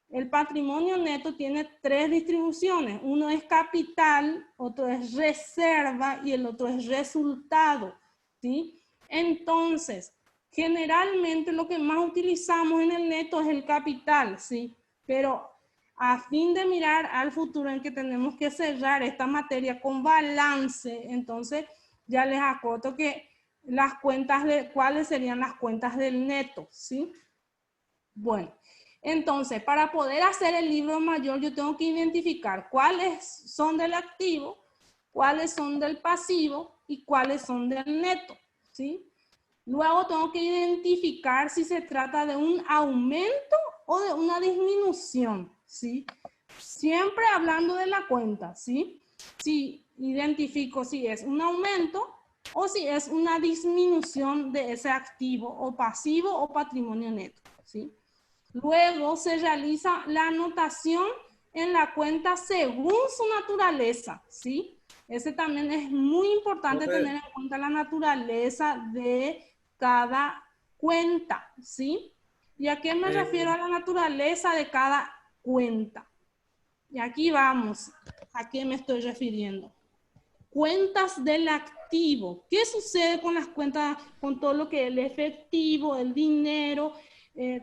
El patrimonio neto tiene 3 distribuciones. Uno es capital, otro es reserva y el otro es resultado, ¿sí? Entonces, generalmente lo que más utilizamos en el neto es el capital, ¿sí? Pero a fin de mirar al futuro en que tenemos que cerrar esta materia con balance, entonces ya les acoto que las cuentas ¿cuáles serían las cuentas del neto? ¿Sí? Bueno, entonces para poder hacer el libro mayor yo tengo que identificar cuáles son del activo, cuáles son del pasivo y cuáles son del neto, ¿sí? Luego tengo que identificar si se trata de un aumento o de una disminución, ¿sí? Siempre hablando de la cuenta, ¿sí? Si identifico si es un aumento o si es una disminución de ese activo o pasivo o patrimonio neto, ¿sí? Luego se realiza la anotación en la cuenta según su naturaleza, ¿sí? Ese también es muy importante tener en cuenta la naturaleza de cada cuenta, ¿sí? ¿Y a qué me refiero a la naturaleza de cada cuenta? Y aquí vamos, ¿a qué me estoy refiriendo? Cuentas del activo. ¿Qué sucede con las cuentas, con todo lo que es el efectivo, el dinero,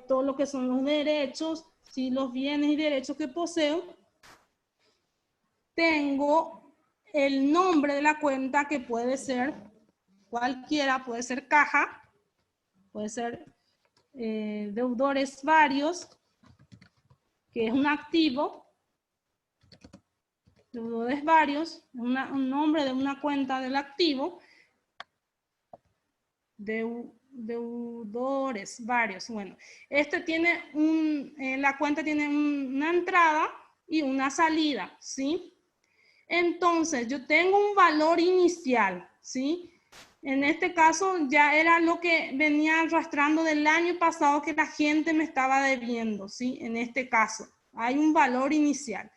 todo lo que son los derechos, ¿sí? Los bienes y derechos que poseo? Tengo el nombre de la cuenta, que puede ser cualquiera, puede ser caja, puede ser deudores varios, que es un activo, deudores varios, un nombre de una cuenta del activo, deudores varios. Bueno, este tiene la cuenta tiene una entrada y una salida, ¿sí? Entonces, yo tengo un valor inicial, ¿sí? En este caso ya era lo que venía arrastrando del año pasado que la gente me estaba debiendo, ¿sí? En este caso, hay un valor inicial.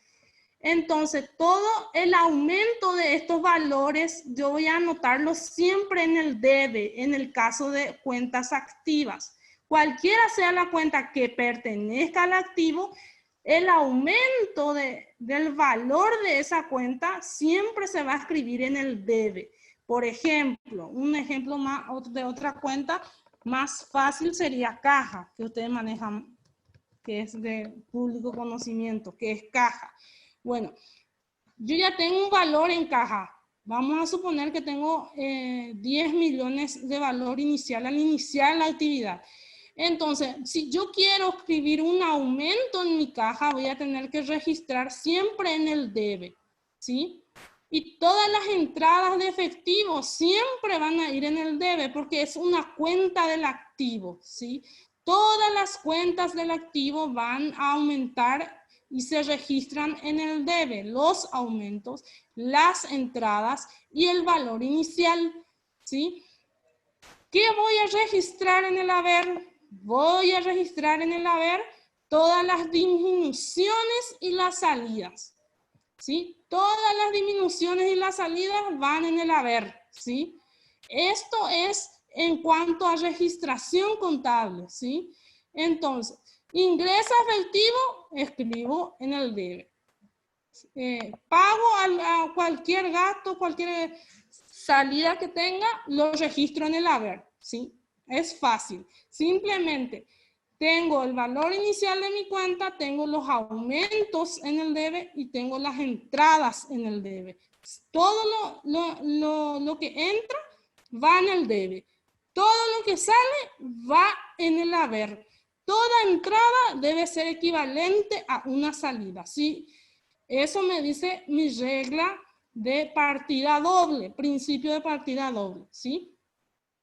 Entonces, todo el aumento de estos valores, yo voy a anotarlo siempre en el debe, en el caso de cuentas activas. Cualquiera sea la cuenta que pertenezca al activo, el aumento del valor de esa cuenta siempre se va a escribir en el debe. Por ejemplo, un ejemplo más de otra cuenta más fácil sería caja, que ustedes manejan, que es de público conocimiento, que es caja. Bueno, yo ya tengo un valor en caja. Vamos a suponer que tengo 10 millones de valor inicial al iniciar la actividad. Entonces, si yo quiero escribir un aumento en mi caja, voy a tener que registrar siempre en el debe, ¿sí? Y todas las entradas de efectivo siempre van a ir en el debe porque es una cuenta del activo, ¿sí? Todas las cuentas del activo van a aumentar y se registran en el debe, los aumentos, las entradas y el valor inicial, ¿sí? ¿Qué voy a registrar en el haber? Voy a registrar en el haber todas las disminuciones y las salidas, ¿sí? Todas las disminuciones y las salidas van en el haber, ¿sí? Esto es en cuanto a registración contable, ¿sí? Entonces, ingreso efectivo, escribo en el debe. Pago a cualquier gasto, cualquier salida que tenga, lo registro en el haber, ¿sí? Es fácil. Simplemente tengo el valor inicial de mi cuenta, tengo los aumentos en el debe y tengo las entradas en el debe. Todo lo que entra va en el debe. Todo lo que sale va en el haber. Toda entrada debe ser equivalente a una salida, ¿sí? Eso me dice mi regla de partida doble, principio de partida doble, ¿sí?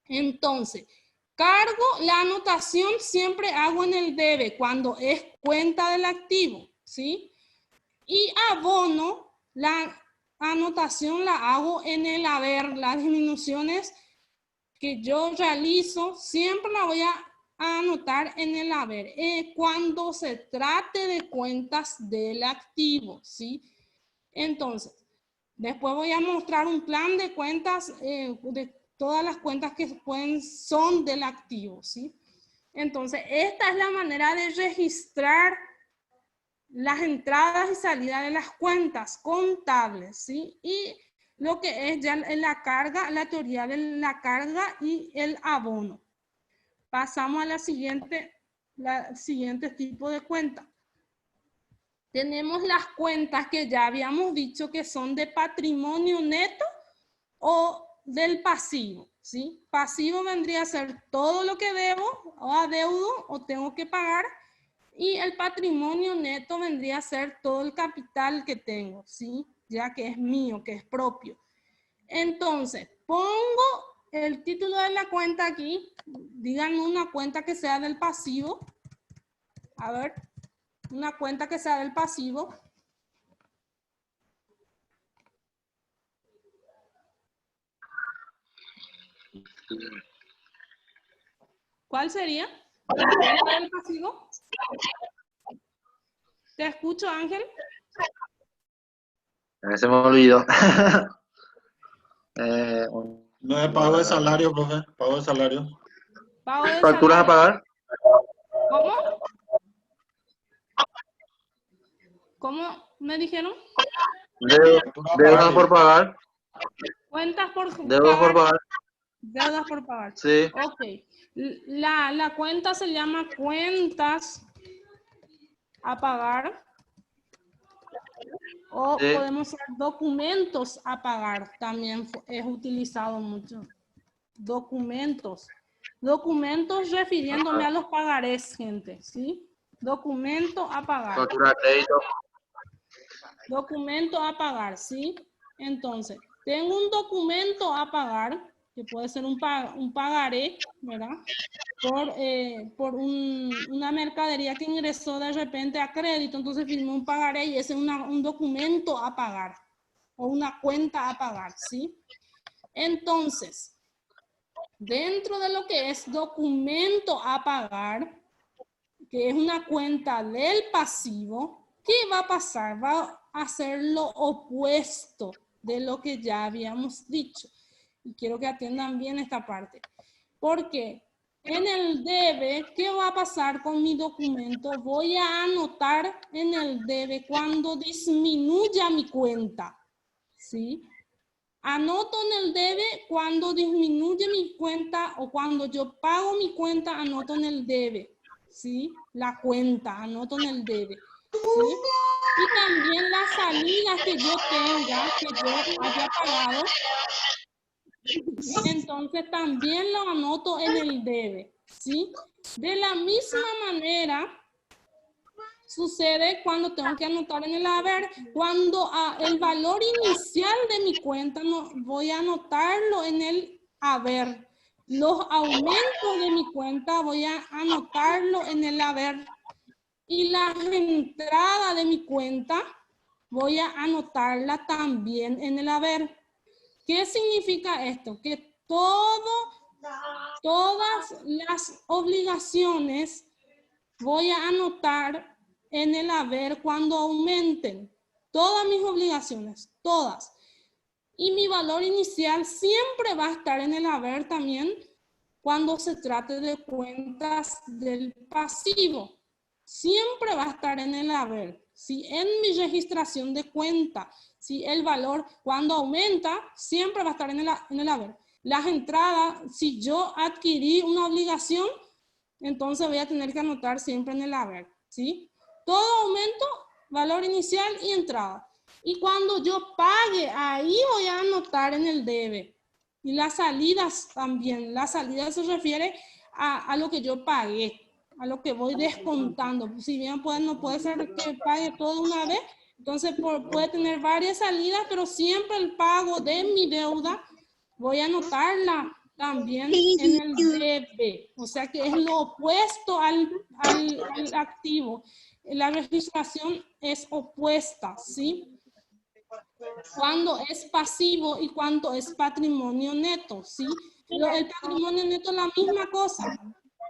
Entonces, cargo, la anotación siempre hago en el debe cuando es cuenta del activo, ¿sí? Y abono, la anotación la hago en el haber. Las disminuciones que yo realizo siempre la voy a anotar en el haber. Cuando se trate de cuentas del activo, ¿sí? Entonces, después voy a mostrar un plan de cuentas, de todas las cuentas que son del activo, ¿sí? Entonces, esta es la manera de registrar las entradas y salidas de las cuentas contables, ¿sí? Y lo que es ya la carga, la teoría de la carga y el abono. Pasamos a la siguiente tipo de cuenta. Tenemos las cuentas que ya habíamos dicho que son de patrimonio neto o del pasivo, ¿sí? Pasivo vendría a ser todo lo que debo o adeudo o tengo que pagar, y el patrimonio neto vendría a ser todo el capital que tengo, ¿sí? Ya que es mío, que es propio. Entonces, pongo el título de la cuenta aquí. Díganme una cuenta que sea del pasivo. A ver, una cuenta que sea del pasivo. ¿Cuál sería? ¿La cuenta del pasivo? ¿Te escucho, Ángel? Se me olvidó. No es pago de salario, profe. Pago de salario. Pago de ¿Facturas a salario. pagar? ¿Cómo? ¿Cómo me dijeron? Deudas por pagar. Cuentas por Deudas por pagar. pagar. Deudas por pagar. Sí. Ok. La cuenta se llama cuentas a pagar. O Sí. podemos usar documentos a pagar. También es utilizado mucho. Documentos. Documentos refiriéndome a los pagarés, gente. ¿Sí? Documento a pagar. Factura de crédito. Documento a pagar, ¿sí? Entonces, tengo un documento a pagar, que puede ser un pagaré, ¿verdad? Por una mercadería que ingresó de repente a crédito, entonces firmé un pagaré y ese es un documento a pagar o una cuenta a pagar, ¿sí? Entonces, dentro de lo que es documento a pagar, que es una cuenta del pasivo, ¿qué va a pasar? Va a hacer lo opuesto de lo que ya habíamos dicho. Y quiero que atiendan bien esta parte. Porque en el debe, ¿qué va a pasar con mi documento? Voy a anotar en el debe cuando disminuya mi cuenta, ¿sí? Anoto en el debe cuando disminuye mi cuenta o cuando yo pago mi cuenta, anoto en el debe, ¿sí? La cuenta, anoto en el debe, ¿sí? Y también las salidas que yo tenga, que yo haya pagado, entonces también lo anoto en el debe, ¿sí? De la misma manera sucede cuando tengo que anotar en el haber, cuando el valor inicial de mi cuenta no voy a anotarlo en el haber. Los aumentos de mi cuenta voy a anotarlo en el haber. Y la entrada de mi cuenta voy a anotarla también en el haber. ¿Qué significa esto? Que todas las obligaciones voy a anotar en el haber cuando aumenten. Todas mis obligaciones, todas. Y mi valor inicial siempre va a estar en el haber también cuando se trate de cuentas del pasivo. Siempre va a estar en el haber. Si en mi registración de cuenta, si el valor cuando aumenta, siempre va a estar en el haber. Las entradas, si yo adquirí una obligación, entonces voy a tener que anotar siempre en el haber, ¿sí? Todo aumento, valor inicial y entrada. Y cuando yo pague, ahí voy a anotar en el debe. Y las salidas también. Las salidas se refiere a lo que yo pagué, a lo que voy descontando. Si bien no puede ser que pague todo una vez, entonces puede tener varias salidas, pero siempre el pago de mi deuda voy a anotarla también en el debe, o sea que es lo opuesto al activo. La registración es opuesta, ¿sí? cuándo es pasivo y cuándo es patrimonio neto, ¿sí? El patrimonio neto es la misma cosa.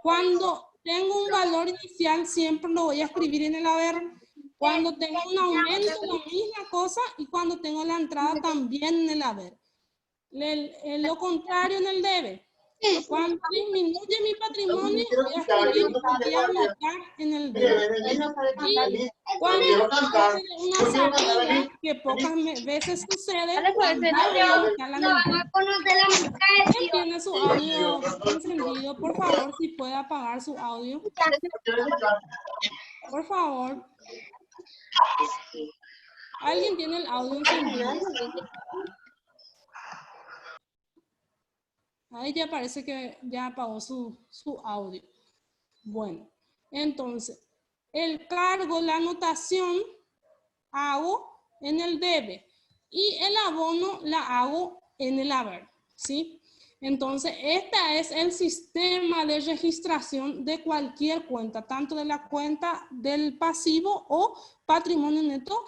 Cuando tengo un valor inicial, siempre lo voy a escribir en el haber. Cuando tengo un aumento, la misma cosa. Y cuando tengo la entrada, también en el haber. Lo contrario en el debe. Cuando disminuye mi patrimonio, voy a escribir voy a anotar en el debe. Y cuando sucede una salida, que pocas veces sucede, voy a anotar la mitad. ¿Quién tiene su audio encendido? Por favor, si puede apagar su audio. Por favor. ¿Alguien tiene el audio encendido? Ahí ya parece que ya apagó su audio. Bueno, entonces, el cargo, la anotación, hago en el debe. Y el abono la hago en el haber, ¿sí? Entonces, este es el sistema de registración de cualquier cuenta, tanto de la cuenta del pasivo o patrimonio neto,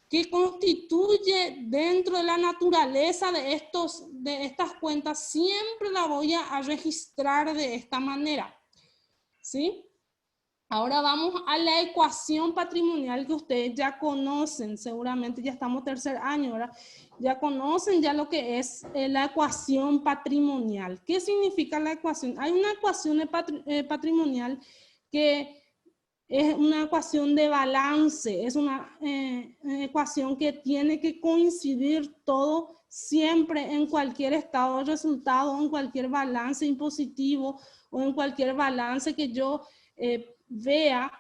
que constituye dentro de la naturaleza de estas cuentas, siempre la voy a registrar de esta manera, ¿sí? Ahora vamos a la ecuación patrimonial que ustedes ya conocen, seguramente ya estamos tercer año, ¿verdad? Ya conocen ya lo que es la ecuación patrimonial. ¿Qué significa la ecuación? Hay una ecuación patrimonial que es una ecuación de balance, es una ecuación que tiene que coincidir todo siempre en cualquier estado de resultado, en cualquier balance impositivo o en cualquier balance que yo vea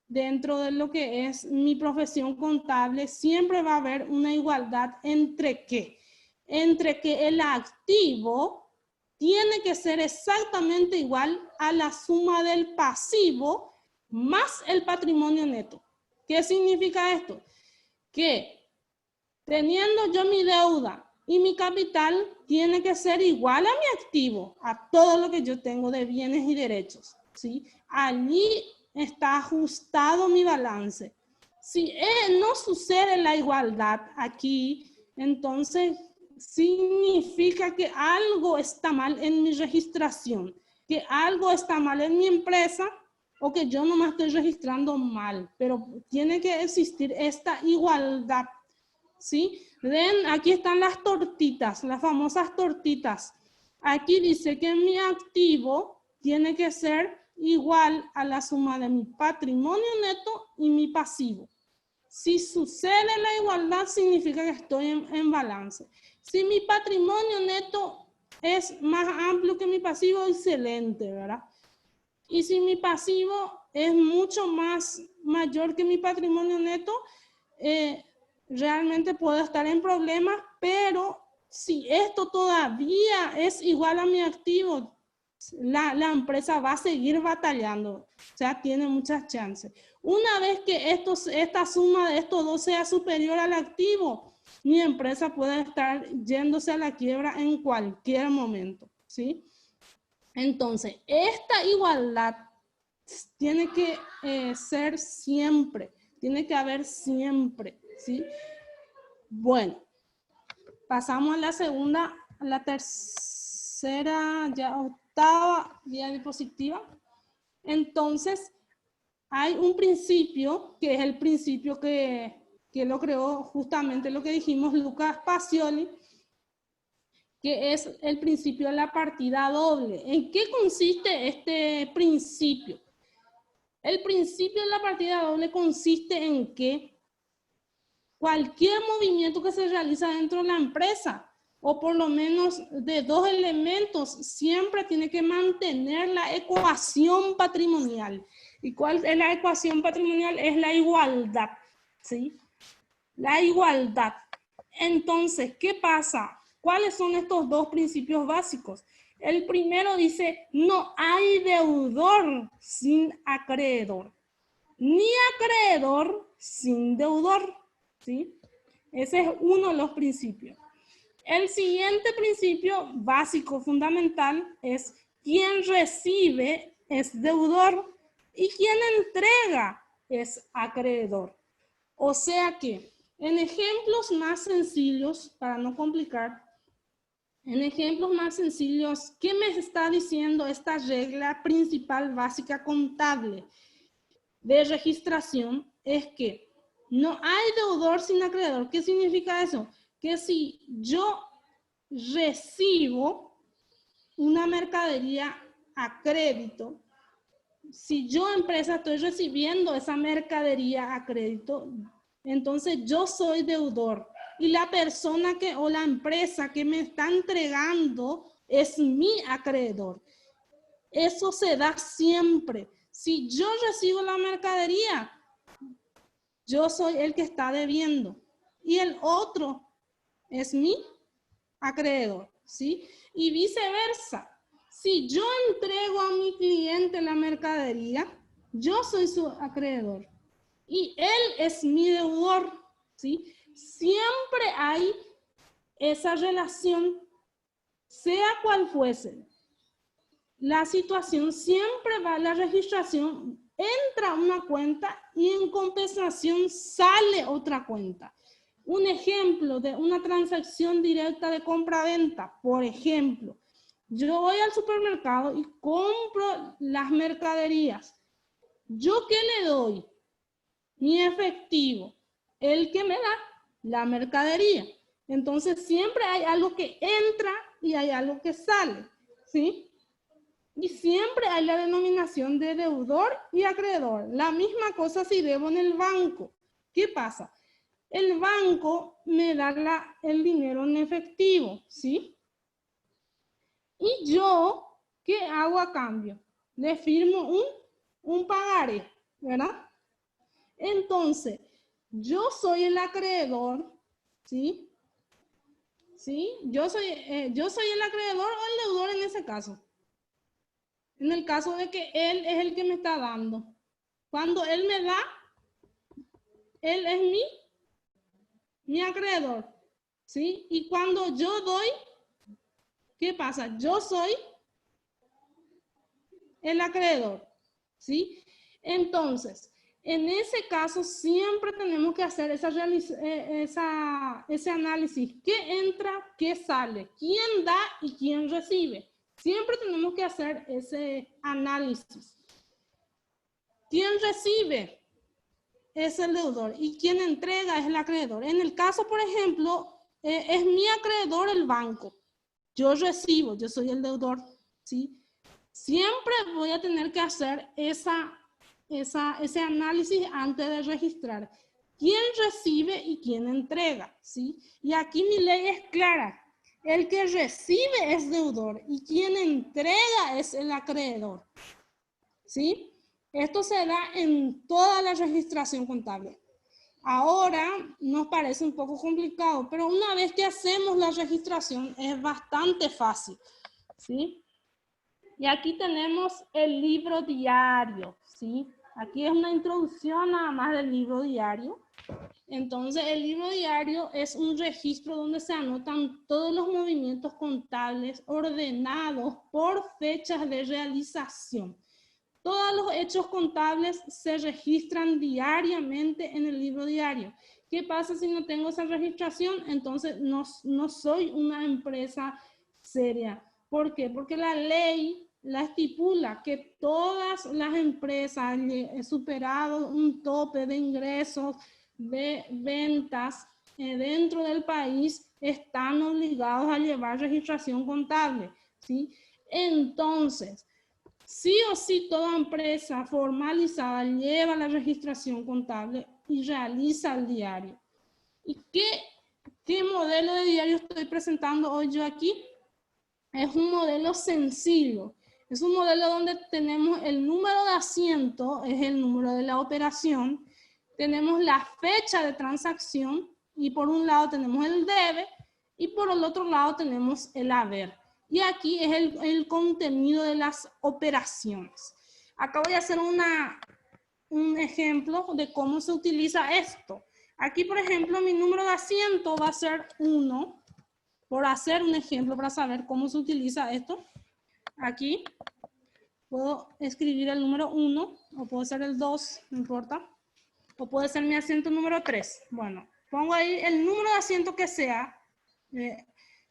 dentro de lo que es mi profesión contable. Siempre va a haber una igualdad entre ¿qué? Entre que el activo tiene que ser exactamente igual a la suma del pasivo más el patrimonio neto. ¿Qué significa esto? Que teniendo yo mi deuda y mi capital, tiene que ser igual a mi activo, a todo lo que yo tengo de bienes y derechos, ¿sí? Allí está ajustado mi balance. Si no sucede la igualdad aquí, entonces significa que algo está mal en mi registración, que algo está mal en mi empresa, o que yo no me estoy registrando mal, pero tiene que existir esta igualdad, ¿sí? Ven, aquí están las tortitas, las famosas tortitas. Aquí dice que mi activo tiene que ser igual a la suma de mi patrimonio neto y mi pasivo. Si sucede la igualdad, significa que estoy en balance. Si mi patrimonio neto es más amplio que mi pasivo, excelente, ¿verdad? Y si mi pasivo es mucho más mayor que mi patrimonio neto, realmente puedo estar en problemas, pero si esto todavía es igual a mi activo, la empresa va a seguir batallando, o sea, tiene muchas chances. Una vez que esta suma de estos dos sea superior al activo, mi empresa puede estar yéndose a la quiebra en cualquier momento, ¿sí? Entonces, esta igualdad tiene que ser siempre, tiene que haber siempre, ¿sí? Bueno, pasamos a la segunda, a la tercera, ya octava diapositiva. Entonces, hay un principio, que es el principio que lo creó justamente lo que dijimos Lucas Pacioli, que es el principio de la partida doble. ¿En qué consiste este principio? El principio de la partida doble consiste en que cualquier movimiento que se realiza dentro de la empresa, o por lo menos de dos elementos, siempre tiene que mantener la ecuación patrimonial. ¿Y cuál es la ecuación patrimonial? Es la igualdad, ¿sí? La igualdad. Entonces, ¿qué pasa? ¿Cuáles son estos dos principios básicos? El primero dice, no hay deudor sin acreedor, ni acreedor sin deudor, ¿sí? Ese es uno de los principios. El siguiente principio básico, fundamental, es quien recibe es deudor y quien entrega es acreedor. O sea que En ejemplos más sencillos, para no complicar, en ejemplos más sencillos, ¿qué me está diciendo esta regla principal básica contable de registración? Es que no hay deudor sin acreedor. ¿Qué significa eso? Que si yo recibo una mercadería a crédito, si yo empresa estoy recibiendo esa mercadería a crédito, entonces yo soy deudor y la persona que o la empresa que me está entregando es mi acreedor. Eso se da siempre. Si yo recibo la mercadería, yo soy el que está debiendo y el otro es mi acreedor, ¿sí? Y viceversa. Si yo entrego a mi cliente la mercadería, yo soy su acreedor y él es mi deudor, ¿sí? Siempre hay esa relación, sea cual fuese la situación, siempre va la registración, entra una cuenta y en compensación sale otra cuenta. Un ejemplo de una transacción directa de compra-venta, por ejemplo, yo voy al supermercado y compro las mercaderías. ¿Yo qué le doy? Mi efectivo, el que me da la mercadería. Entonces siempre hay algo que entra y hay algo que sale, ¿sí? Y siempre hay la denominación de deudor y acreedor. La misma cosa si debo en el banco. ¿Qué pasa? El banco me da el dinero en efectivo, ¿sí? Y yo, ¿qué hago a cambio? Le firmo un pagaré, ¿verdad? Entonces, yo soy el acreedor, ¿sí? ¿Sí? Yo soy el acreedor o el deudor en ese caso. En el caso de que él es el que me está dando. Cuando él me da, él es mi acreedor, ¿sí? Y cuando yo doy, ¿qué pasa? Yo soy el acreedor, ¿sí? Entonces, en ese caso siempre tenemos que hacer ese análisis. ¿Qué entra, qué sale? ¿Quién da y quién recibe? Siempre tenemos que hacer ese análisis. ¿Quién recibe? Es el deudor y quien entrega es el acreedor. En el caso, por ejemplo, es mi acreedor el banco. Yo recibo, yo soy el deudor, ¿sí? Siempre voy a tener que hacer ese análisis antes de registrar. ¿Quién recibe y quién entrega? ¿Sí? Y aquí mi ley es clara. El que recibe es deudor y quien entrega es el acreedor. ¿Sí? Esto se da en toda la registración contable. Ahora nos parece un poco complicado, pero una vez que hacemos la registración es bastante fácil, ¿sí? Y aquí tenemos el libro diario, ¿sí? Aquí es una introducción nada más del libro diario. Entonces, el libro diario es un registro donde se anotan todos los movimientos contables ordenados por fechas de realización. Todos los hechos contables se registran diariamente en el libro diario. ¿Qué pasa si no tengo esa registración? Entonces no soy una empresa seria. ¿Por qué? Porque la ley la estipula que todas las empresas superado un tope de ingresos, de ventas dentro del país, están obligados a llevar registración contable, ¿sí? Entonces, sí o sí, toda empresa formalizada lleva la registración contable y realiza el diario. ¿Y qué modelo de diario estoy presentando hoy yo aquí? Es un modelo sencillo. Es un modelo donde tenemos el número de asiento, es el número de la operación. Tenemos la fecha de transacción y por un lado tenemos el debe y por el otro lado tenemos el haber. Y aquí es el contenido de las operaciones. Acá voy a hacer un ejemplo de cómo se utiliza esto. Aquí, por ejemplo, mi número de asiento va a ser 1. Por hacer un ejemplo para saber cómo se utiliza esto. Aquí puedo escribir el número 1 o puede ser el 2, no importa. O puede ser mi asiento número 3. Bueno, pongo ahí el número de asientos que sea,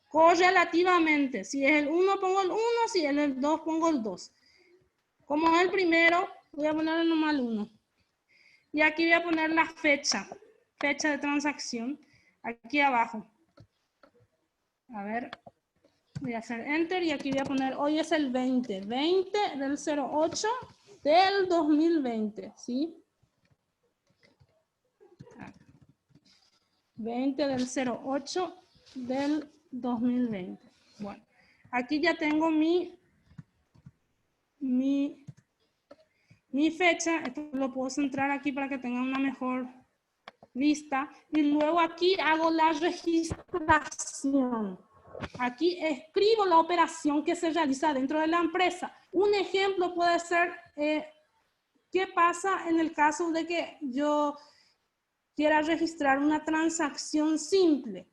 correlativamente. Si es el 1, pongo el 1, si es el 2, pongo el 2. Como es el primero, voy a poner nomás el 1. Y aquí voy a poner la fecha de transacción, aquí abajo. A ver, voy a hacer Enter y aquí voy a poner, hoy es el 20 del 08 del 2020, ¿sí? 20 del 08 del 2020. Bueno, aquí ya tengo mi fecha. Esto lo puedo centrar aquí para que tengan una mejor vista. Y luego aquí hago la registración. Aquí escribo la operación que se realiza dentro de la empresa. Un ejemplo puede ser, ¿qué pasa en el caso de que yo quiera registrar una transacción simple?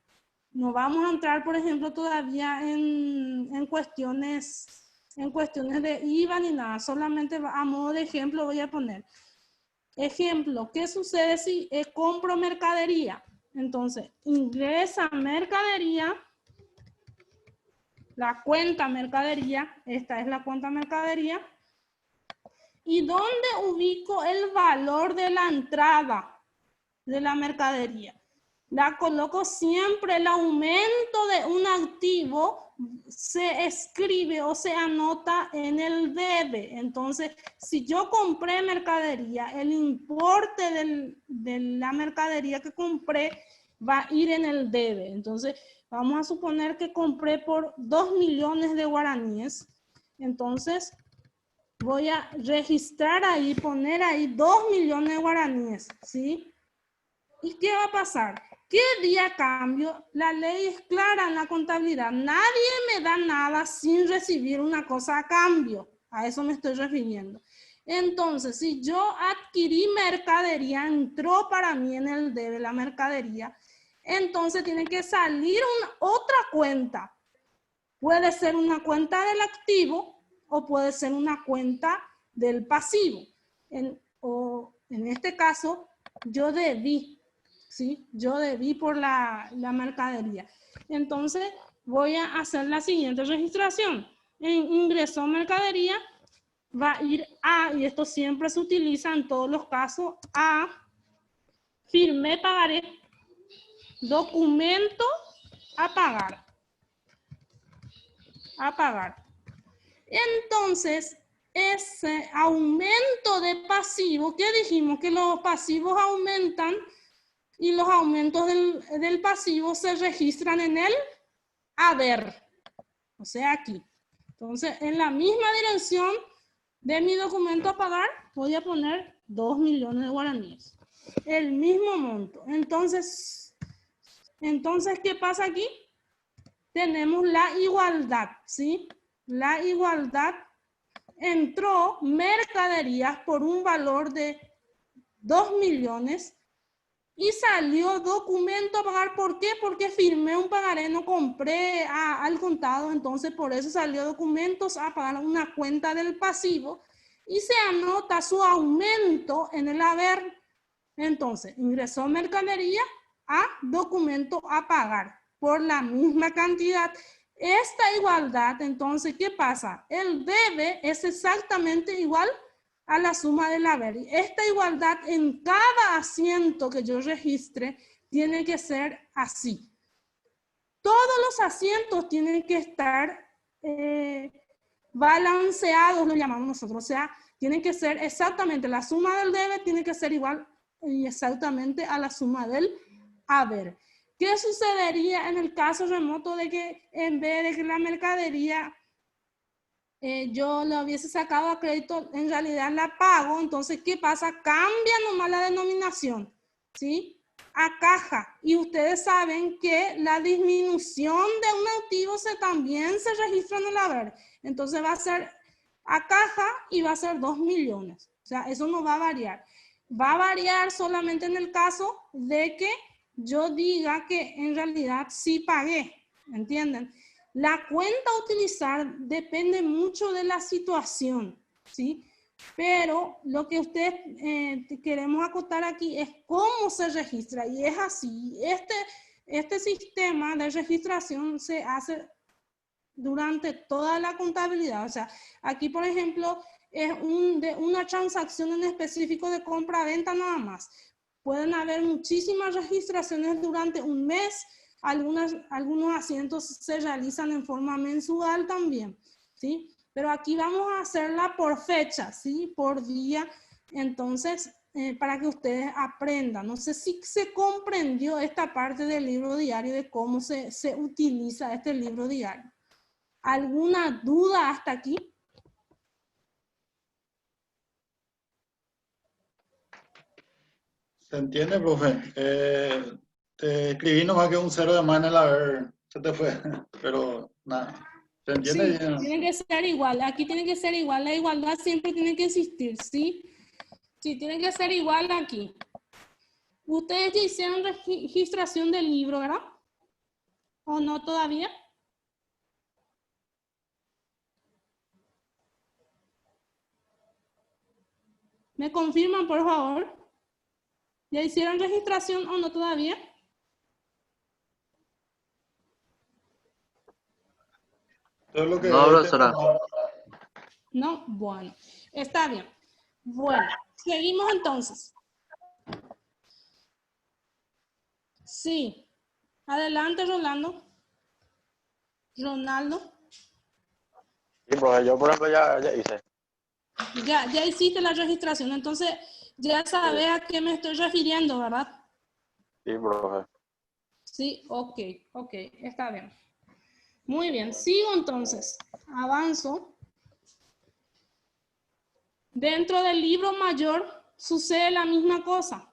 No vamos a entrar, por ejemplo, todavía en cuestiones de IVA ni nada. Solamente a modo de ejemplo voy a poner. Ejemplo, ¿qué sucede si compro mercadería? Entonces, ingresa mercadería, la cuenta mercadería, esta es la cuenta mercadería. ¿Y dónde ubico el valor de la entrada de la mercadería? La coloco siempre, el aumento de un activo se escribe o se anota en el debe. Entonces, si yo compré mercadería, el importe de la mercadería que compré va a ir en el debe. Entonces, vamos a suponer que compré por 2 millones de guaraníes. Entonces, voy a registrar ahí, poner ahí 2 millones de guaraníes, ¿sí? ¿Y qué va a pasar? ¿Qué día cambio? La ley es clara en la contabilidad. Nadie me da nada sin recibir una cosa a cambio. A eso me estoy refiriendo. Entonces, si yo adquirí mercadería, entró para mí en el debe la mercadería, entonces tiene que salir otra cuenta. Puede ser una cuenta del activo o puede ser una cuenta del pasivo. En este caso, yo debí. ¿Sí? Yo debí por la mercadería. Entonces, voy a hacer la siguiente registración. En ingreso mercadería, va a ir a, y esto siempre se utiliza en todos los casos, a firmé pagaré, documento a pagar. A pagar. Entonces, ese aumento de pasivo, ¿qué dijimos? Que los pasivos aumentan. Y los aumentos del pasivo se registran en el haber, o sea, aquí. Entonces, en la misma dirección de mi documento a pagar, voy a poner 2 millones de guaraníes. El mismo monto. Entonces, ¿qué pasa aquí? Tenemos la igualdad, ¿sí? La igualdad, entró mercaderías por un valor de 2 millones. Y salió documento a pagar. ¿Por qué? Porque firmé un pagaré, no compré al contado. Entonces, por eso salió documentos a pagar una cuenta del pasivo. Y se anota su aumento en el haber. Entonces, ingresó mercadería a documento a pagar por la misma cantidad. Esta igualdad, entonces, ¿qué pasa? El debe es exactamente igual a la suma del haber. Esta igualdad en cada asiento que yo registre tiene que ser así. Todos los asientos tienen que estar balanceados, lo llamamos nosotros. O sea, tienen que ser exactamente, la suma del debe tiene que ser igual y exactamente a la suma del haber. ¿Qué sucedería en el caso remoto de que en vez de que la mercadería yo lo hubiese sacado a crédito, en realidad la pago? Entonces, ¿qué pasa? Cambia nomás la denominación, ¿sí? A caja. Y ustedes saben que la disminución de un activo también se registra en el haber. Entonces va a ser a caja y va a ser 2 millones. O sea, eso no va a variar. Va a variar solamente en el caso de que yo diga que en realidad sí pagué, ¿entienden? La cuenta a utilizar depende mucho de la situación, ¿sí? Pero lo que ustedes queremos acotar aquí es cómo se registra. Y es así. Este sistema de registración se hace durante toda la contabilidad. O sea, aquí, por ejemplo, es de una transacción en específico de compra-venta nada más. Pueden haber muchísimas registraciones durante un mes. Algunos asientos se realizan en forma mensual también, ¿sí? Pero aquí vamos a hacerla por fecha, ¿sí? Por día. Entonces, para que ustedes aprendan. No sé si se comprendió esta parte del libro diario de cómo se utiliza este libro diario. ¿Alguna duda hasta aquí? ¿Se entiende, profe? Te escribí nomás que un 0 de Manel, a ver, se te fue, pero nada. ¿Se entiende Sí, bien? tiene que ser igual. Aquí tiene que ser igual. La igualdad siempre tiene que existir, ¿sí? Sí, tiene que ser igual aquí. Ustedes ya hicieron registración del libro, ¿verdad? ¿O no todavía? ¿Me confirman, por favor? ¿Ya hicieron registración o no todavía? Todo lo que No, profesora. No, bueno, está bien. Bueno, seguimos entonces. Sí. Adelante, Rolando. Ronaldo. Sí, profe, yo por ejemplo ya hice. Ya hiciste la registración, entonces ya sabes a qué me estoy refiriendo, ¿verdad? Sí, profe. Sí, ok, está bien. Muy bien, sigo entonces. Avanzo. Dentro del libro mayor sucede la misma cosa.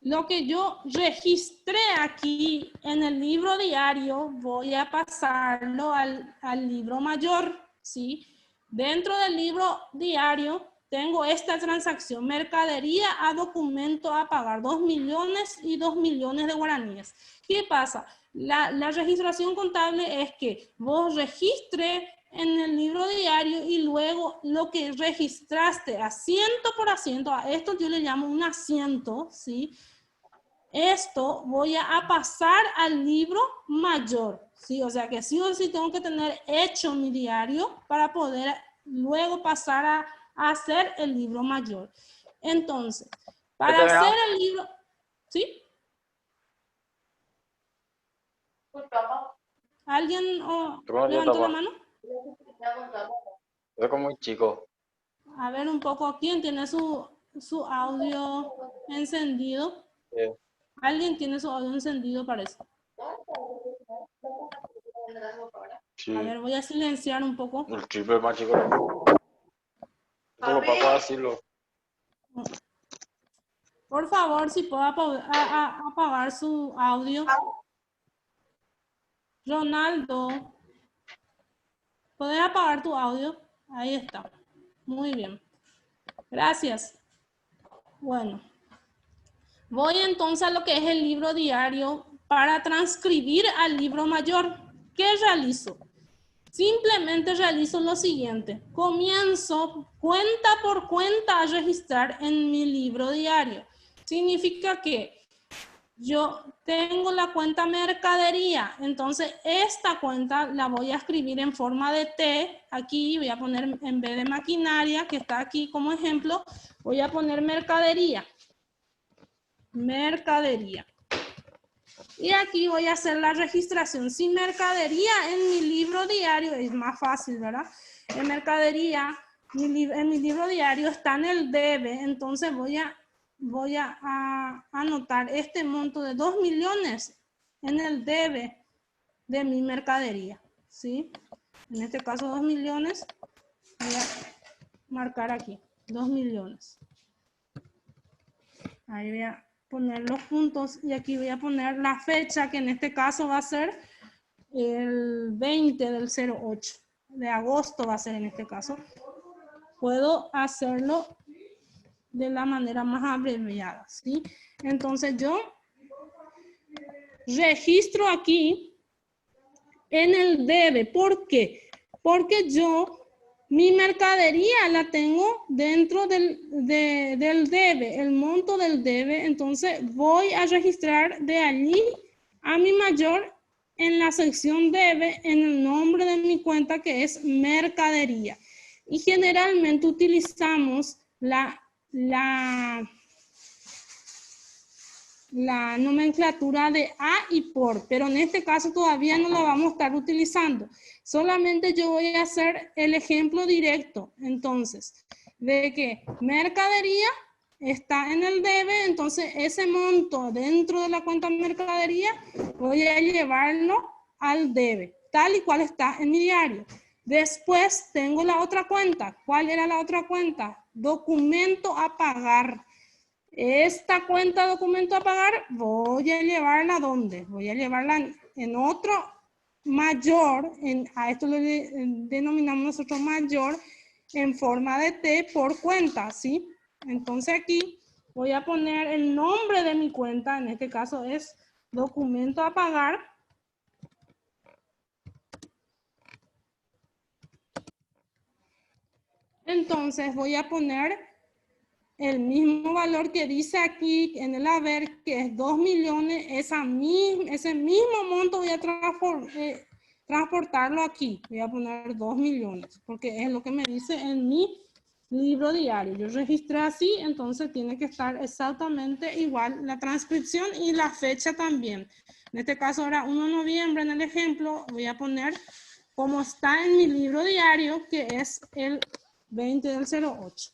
Lo que yo registré aquí en el libro diario, voy a pasarlo al libro mayor, ¿sí? Dentro del libro diario tengo esta transacción, mercadería a documento a pagar, 2 millones y 2 millones de guaraníes. ¿Qué pasa? La registración contable es que vos registres en el libro diario y luego lo que registraste asiento por asiento, a esto yo le llamo un asiento, ¿sí? Esto voy a pasar al libro mayor, ¿sí? O sea que sí o sí tengo que tener hecho mi diario para poder luego pasar a hacer el libro mayor. Entonces, para hacer el libro, ¿sí? ¿Alguien levantó la mano? Soy como muy chico. A ver un poco, ¿quién tiene su audio encendido? ¿Alguien tiene su audio encendido? Parece. Sí, A ver, voy a silenciar un poco. el triple más chico. Como para decirlo. Por favor, si puedo apagar su audio. Ronaldo, ¿puedes apagar tu audio? Ahí está. Muy bien. Gracias. Bueno. Voy entonces a lo que es el libro diario para transcribir al libro mayor. ¿Qué realizo? Simplemente realizo lo siguiente. Comienzo cuenta por cuenta a registrar en mi libro diario. Significa que yo tengo la cuenta mercadería, entonces esta cuenta la voy a escribir en forma de T. Aquí voy a poner, en vez de maquinaria, que está aquí como ejemplo, voy a poner mercadería. Mercadería. Y aquí voy a hacer la registración. Sin mercadería en mi libro diario es más fácil, ¿verdad? En mercadería, en mi libro diario está en el debe, entonces voy a anotar este monto de 2 millones en el debe de mi mercadería, ¿sí? En este caso 2 millones, voy a marcar aquí, 2 millones. Ahí voy a poner los puntos y aquí voy a poner la fecha, que en este caso va a ser el 20 del 08 de agosto, va a ser en este caso. Puedo hacerlo de la manera más abreviada, ¿sí? Entonces yo registro aquí en el debe. ¿Por qué? Porque yo Mi mercadería la tengo dentro del debe, el monto del debe. Entonces voy a registrar de allí a mi mayor en la sección debe en el nombre de mi cuenta, que es mercadería. Y generalmente utilizamos la nomenclatura de a y por, pero en este caso todavía no la vamos a estar utilizando. Solamente yo voy a hacer el ejemplo directo, entonces, de que mercadería está en el debe, entonces ese monto dentro de la cuenta mercadería voy a llevarlo al debe, tal y cual está en mi diario. Después tengo la otra cuenta. ¿Cuál era la otra cuenta? Documento a pagar. Esta cuenta documento a pagar voy a llevarla ¿dónde? Voy a llevarla en otro mayor, a esto le denominamos nosotros mayor en forma de T por cuenta, ¿sí? Entonces aquí voy a poner el nombre de mi cuenta, en este caso es documento a pagar. Entonces voy a poner el mismo valor que dice aquí en el haber, que es 2 millones, ese mismo monto voy a transportarlo aquí. Voy a poner 2 millones, porque es lo que me dice en mi libro diario. Yo registré así, entonces tiene que estar exactamente igual la transcripción y la fecha también. En este caso era 1 de noviembre en el ejemplo, voy a poner como está en mi libro diario, que es el 20 del 08.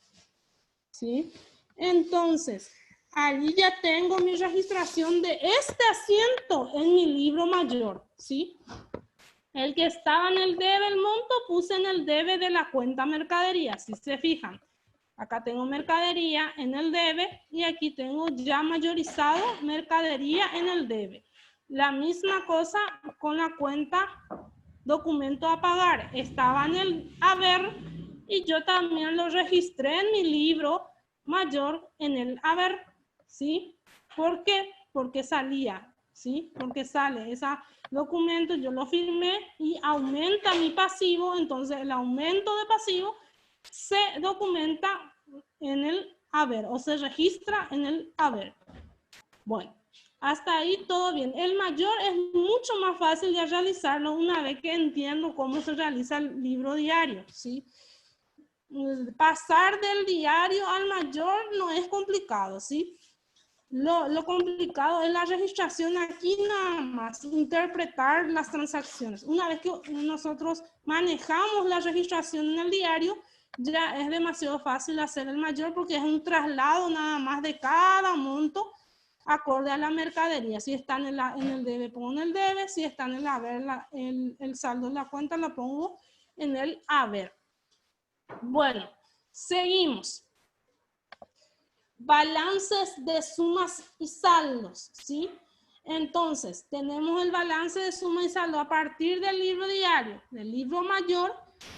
¿Sí? Entonces, allí ya tengo mi registración de este asiento en mi libro mayor, ¿sí? El que estaba en el debe, el monto, puse en el debe de la cuenta mercadería, si se fijan. Acá tengo mercadería en el debe y aquí tengo ya mayorizado mercadería en el debe. La misma cosa con la cuenta documento a pagar. Estaba en el haber y yo también lo registré en mi libro mayor en el haber, ¿sí? ¿Por qué? Porque salía, ¿sí? Porque sale ese documento, yo lo firmé y aumenta mi pasivo, entonces el aumento de pasivo se documenta en el haber o se registra en el haber. Bueno, hasta ahí todo bien. El mayor es mucho más fácil de realizarlo una vez que entiendo cómo se realiza el libro diario, ¿sí? Pasar del diario al mayor no es complicado, ¿sí? Lo complicado es la registración aquí nada más, interpretar las transacciones. Una vez que nosotros manejamos la registración en el diario, ya es demasiado fácil hacer el mayor porque es un traslado nada más de cada monto acorde a la mercadería. Si está en el debe, pongo en el debe. Si está en el haber, el saldo de la cuenta, la pongo en el haber. Bueno, seguimos. Balances de sumas y saldos, ¿sí? Entonces, tenemos el balance de suma y saldo a partir del libro diario, del libro mayor,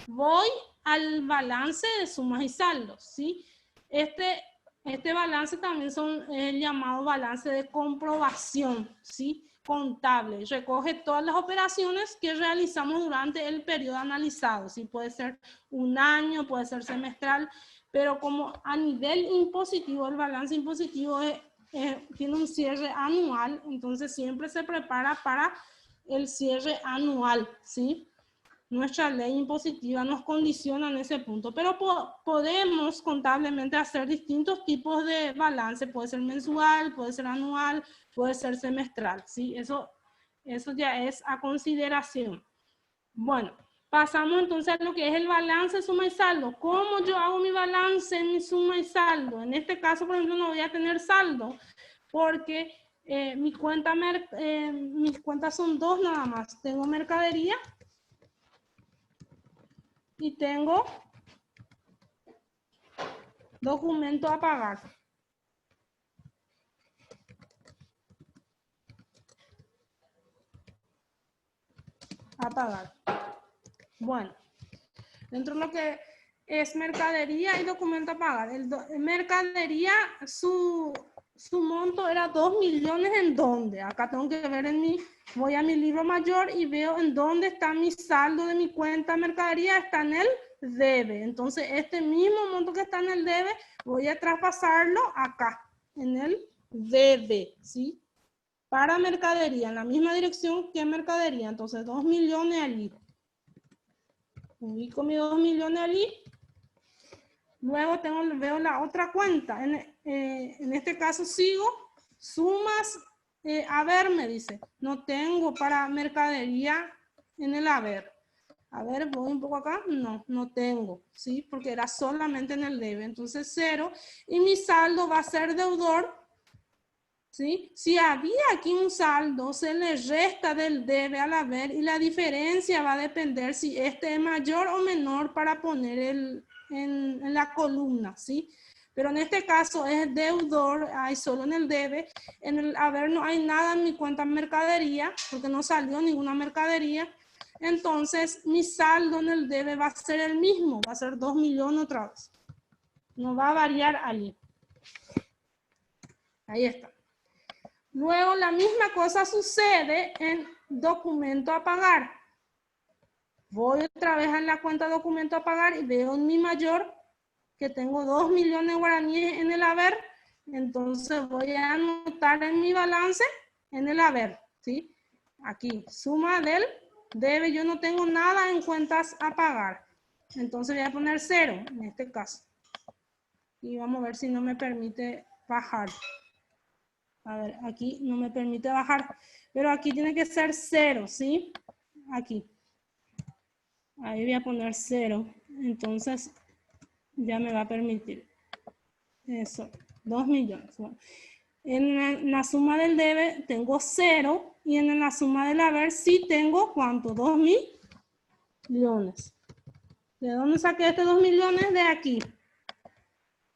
voy al balance de sumas y saldos, ¿sí? Este balance también son el llamado balance de comprobación, ¿sí? Contable. Recoge todas las operaciones que realizamos durante el periodo analizado, ¿sí? Puede ser un año, puede ser semestral, pero como a nivel impositivo, el balance impositivo tiene un cierre anual, entonces siempre se prepara para el cierre anual, ¿sí? Nuestra ley impositiva nos condiciona en ese punto, pero podemos contablemente hacer distintos tipos de balance, puede ser mensual, puede ser anual, puede ser semestral, ¿sí? Eso ya es a consideración. Bueno, pasamos entonces a lo que es el balance, suma y saldo. ¿Cómo yo hago mi balance en mi suma y saldo? En este caso, por ejemplo, no voy a tener saldo porque mis cuentas son dos nada más. Tengo mercadería y tengo documento a pagar. A pagar. Bueno, dentro de lo que es mercadería y documento a pagar. Mercadería, su monto era 2 millones en dónde. Acá tengo que ver voy a mi libro mayor y veo en dónde está mi saldo de mi cuenta mercadería. Está en el debe. Entonces, este mismo monto que está en el debe, voy a traspasarlo acá, en el debe, ¿sí? Para mercadería, en la misma dirección que mercadería. Entonces, 2 millones allí. Ubico mis 2 millones allí. Luego veo la otra cuenta. En este caso sigo. Sumas, haber me dice. No tengo para mercadería en el haber. A ver, voy un poco acá. No, no tengo. ¿Sí? Porque era solamente en el debe. Entonces 0. Y mi saldo va a ser deudor. ¿Sí? Si había aquí un saldo, se le resta del debe al haber y la diferencia va a depender si este es mayor o menor para poner en la columna, ¿sí? Pero en este caso es deudor, hay solo en el debe. En el haber no hay nada en mi cuenta mercadería, porque no salió ninguna mercadería. Entonces, mi saldo en el debe va a ser el mismo, va a ser 2 millones otra vez. No va a variar allí. Ahí está. Luego la misma cosa sucede en documento a pagar. Voy otra vez a la cuenta documento a pagar y veo en mi mayor que tengo 2 millones de guaraníes en el haber. Entonces voy a anotar en mi balance en el haber, ¿sí? Aquí, suma del debe. Yo no tengo nada en cuentas a pagar. Entonces voy a poner 0 en este caso. Y vamos a ver si no me permite bajar. A ver, aquí no me permite bajar, pero aquí tiene que ser 0, ¿sí? Aquí. Ahí voy a poner 0. Entonces, ya me va a permitir. Eso, 2 millones. Bueno, en la suma del debe tengo 0 y en la suma del haber sí tengo, ¿cuánto? 2 millones. ¿De dónde saqué este 2 millones? De aquí.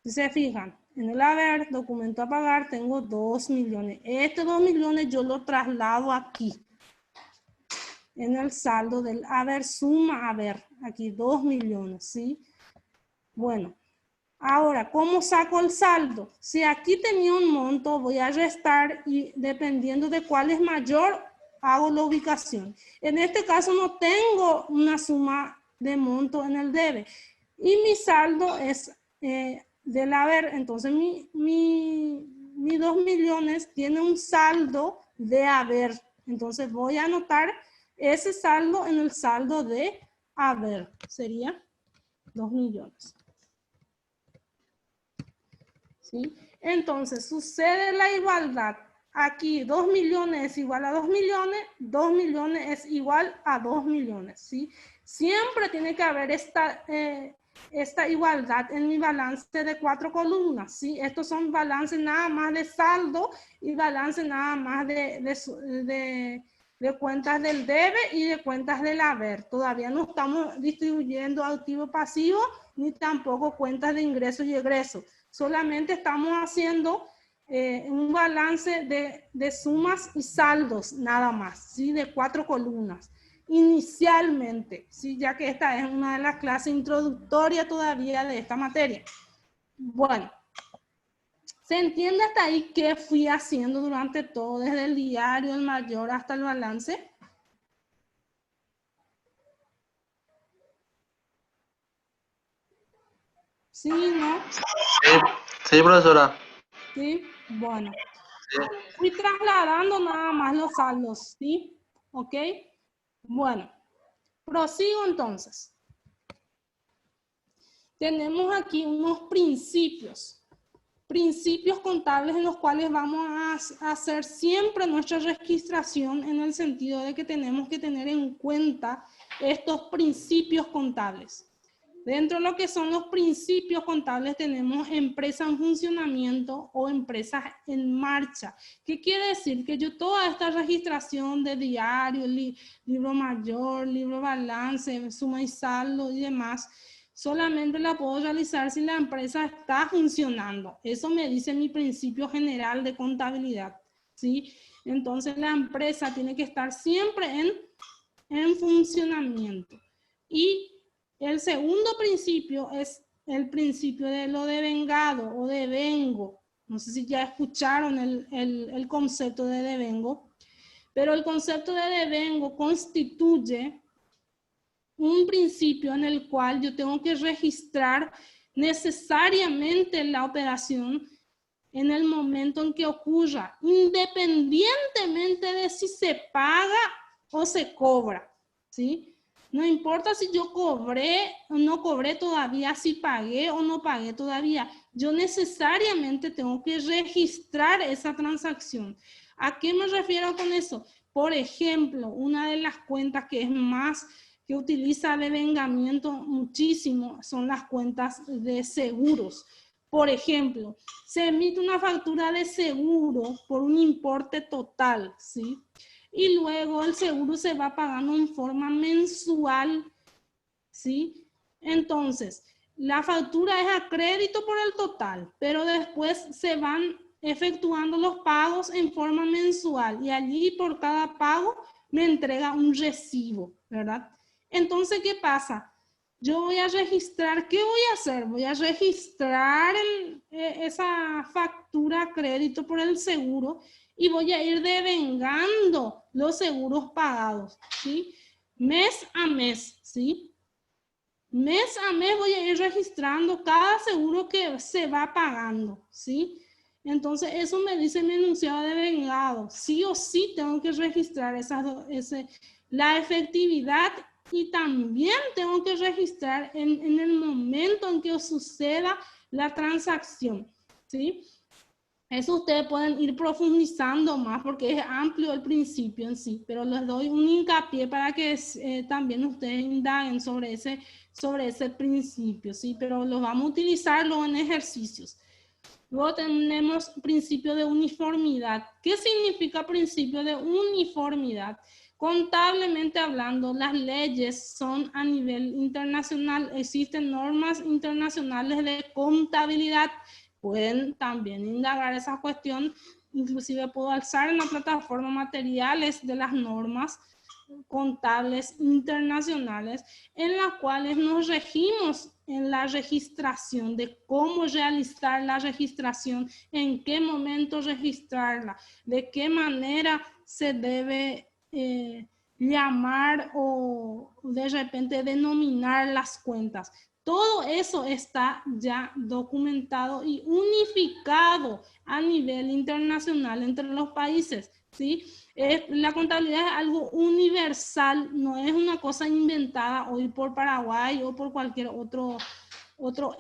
Si se fijan. En el haber, documento a pagar, tengo 2 millones. Este 2 millones yo lo traslado aquí. En el saldo del haber, suma haber. Aquí 2 millones, ¿sí? Bueno, ahora, ¿cómo saco el saldo? Si aquí tenía un monto, voy a restar y dependiendo de cuál es mayor, hago la ubicación. En este caso no tengo una suma de monto en el debe. Y mi saldo es... del haber, entonces mi 2 millones tiene un saldo de haber. Entonces voy a anotar ese saldo en el saldo de haber. Sería 2 millones. ¿Sí? Entonces sucede la igualdad. Aquí 2 millones es igual a 2 millones, 2 millones es igual a 2 millones. ¿Sí? Siempre tiene que haber esta igualdad en mi balance de 4 columnas, ¿sí? Estos son balances nada más de saldo y balance nada más de cuentas del debe y de cuentas del haber. Todavía no estamos distribuyendo activo pasivo ni tampoco cuentas de ingresos y egresos. Solamente estamos haciendo un balance de sumas y saldos nada más, ¿sí? De 4 columnas. Inicialmente, ¿sí? Ya que esta es una de las clases introductorias todavía de esta materia. Bueno, ¿se entiende hasta ahí qué fui haciendo durante todo, desde el diario, el mayor hasta el balance? ¿Sí, no? Sí, profesora. Sí, bueno. Fui trasladando nada más los saldos, ¿sí? ¿Ok? Bueno, prosigo entonces. Tenemos aquí unos principios contables en los cuales vamos a hacer siempre nuestra registración en el sentido de que tenemos que tener en cuenta estos principios contables. Dentro de lo que son los principios contables tenemos empresa en funcionamiento o empresas en marcha. ¿Qué quiere decir? Que yo toda esta registración de diario, libro mayor, libro balance, suma y saldo y demás, solamente la puedo realizar si la empresa está funcionando. Eso me dice mi principio general de contabilidad, ¿sí? Entonces la empresa tiene que estar siempre en funcionamiento. Y el segundo principio es el principio de lo devengado o devengo. No sé si ya escucharon el concepto de devengo, pero el concepto de devengo constituye un principio en el cual yo tengo que registrar necesariamente la operación en el momento en que ocurra, independientemente de si se paga o se cobra, ¿sí? No importa si yo cobré o no cobré todavía, si pagué o no pagué todavía, yo necesariamente tengo que registrar esa transacción. ¿A qué me refiero con eso? Por ejemplo, una de las cuentas que es más que utiliza devengamiento muchísimo son las cuentas de seguros. Por ejemplo, se emite una factura de seguro por un importe total, ¿sí? Y luego el seguro se va pagando en forma mensual, ¿sí? Entonces, la factura es a crédito por el total, pero después se van efectuando los pagos en forma mensual y allí por cada pago me entrega un recibo, ¿verdad? Entonces, ¿qué pasa? Yo voy a registrar, ¿qué voy a hacer? Voy a registrar esa factura a crédito por el seguro y voy a ir devengando los seguros pagados, ¿sí? Mes a mes, ¿sí? Mes a mes voy a ir registrando cada seguro que se va pagando, ¿sí? Entonces, eso me dice mi enunciado de devengado. Sí o sí tengo que registrar la efectividad y también tengo que registrar en el momento en que suceda la transacción, ¿sí? Eso ustedes pueden ir profundizando más porque es amplio el principio en sí, pero les doy un hincapié para que también ustedes indaguen sobre ese principio, ¿sí? Pero lo vamos a utilizarlo en ejercicios. Luego tenemos principio de uniformidad. ¿Qué significa principio de uniformidad? Contablemente hablando, las leyes son a nivel internacional. Existen normas internacionales de contabilidad. Pueden también indagar esa cuestión. Inclusive puedo alzar en la plataforma materiales de las normas contables internacionales en las cuales nos regimos en la registración, de cómo realizar la registración, en qué momento registrarla, de qué manera se debe llamar o de repente denominar las cuentas. Todo eso está ya documentado y unificado a nivel internacional entre los países, ¿sí? La contabilidad es algo universal, no es una cosa inventada hoy por Paraguay o por cualquier otro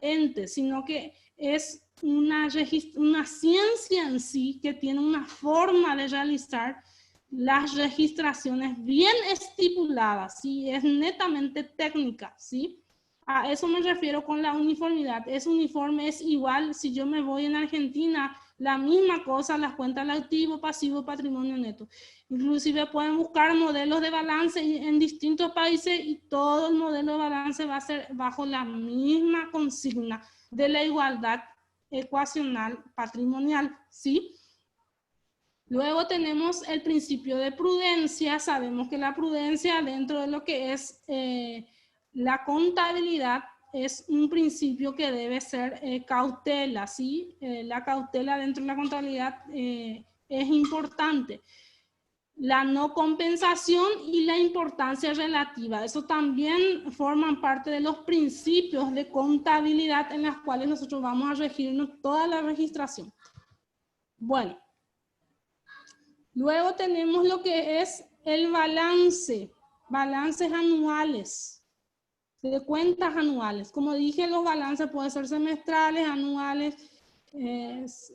ente, sino que es una ciencia en sí que tiene una forma de realizar las registraciones bien estipuladas, ¿sí? Es netamente técnica, ¿sí? A eso me refiero con la uniformidad. Es uniforme, es igual si yo me voy en Argentina, la misma cosa, las cuentas de activo, pasivo, patrimonio neto. Inclusive pueden buscar modelos de balance en distintos países y todo el modelo de balance va a ser bajo la misma consigna de la igualdad ecuacional patrimonial, ¿sí? Luego tenemos el principio de prudencia. Sabemos que la prudencia dentro de lo que es la contabilidad es un principio que debe ser cautela, ¿sí? La cautela dentro de la contabilidad es importante. La no compensación y la importancia relativa. Eso también forman parte de los principios de contabilidad en los cuales nosotros vamos a regirnos toda la registración. Bueno. Luego tenemos lo que es el balance, balances anuales, de cuentas anuales. Como dije, los balances pueden ser semestrales, anuales,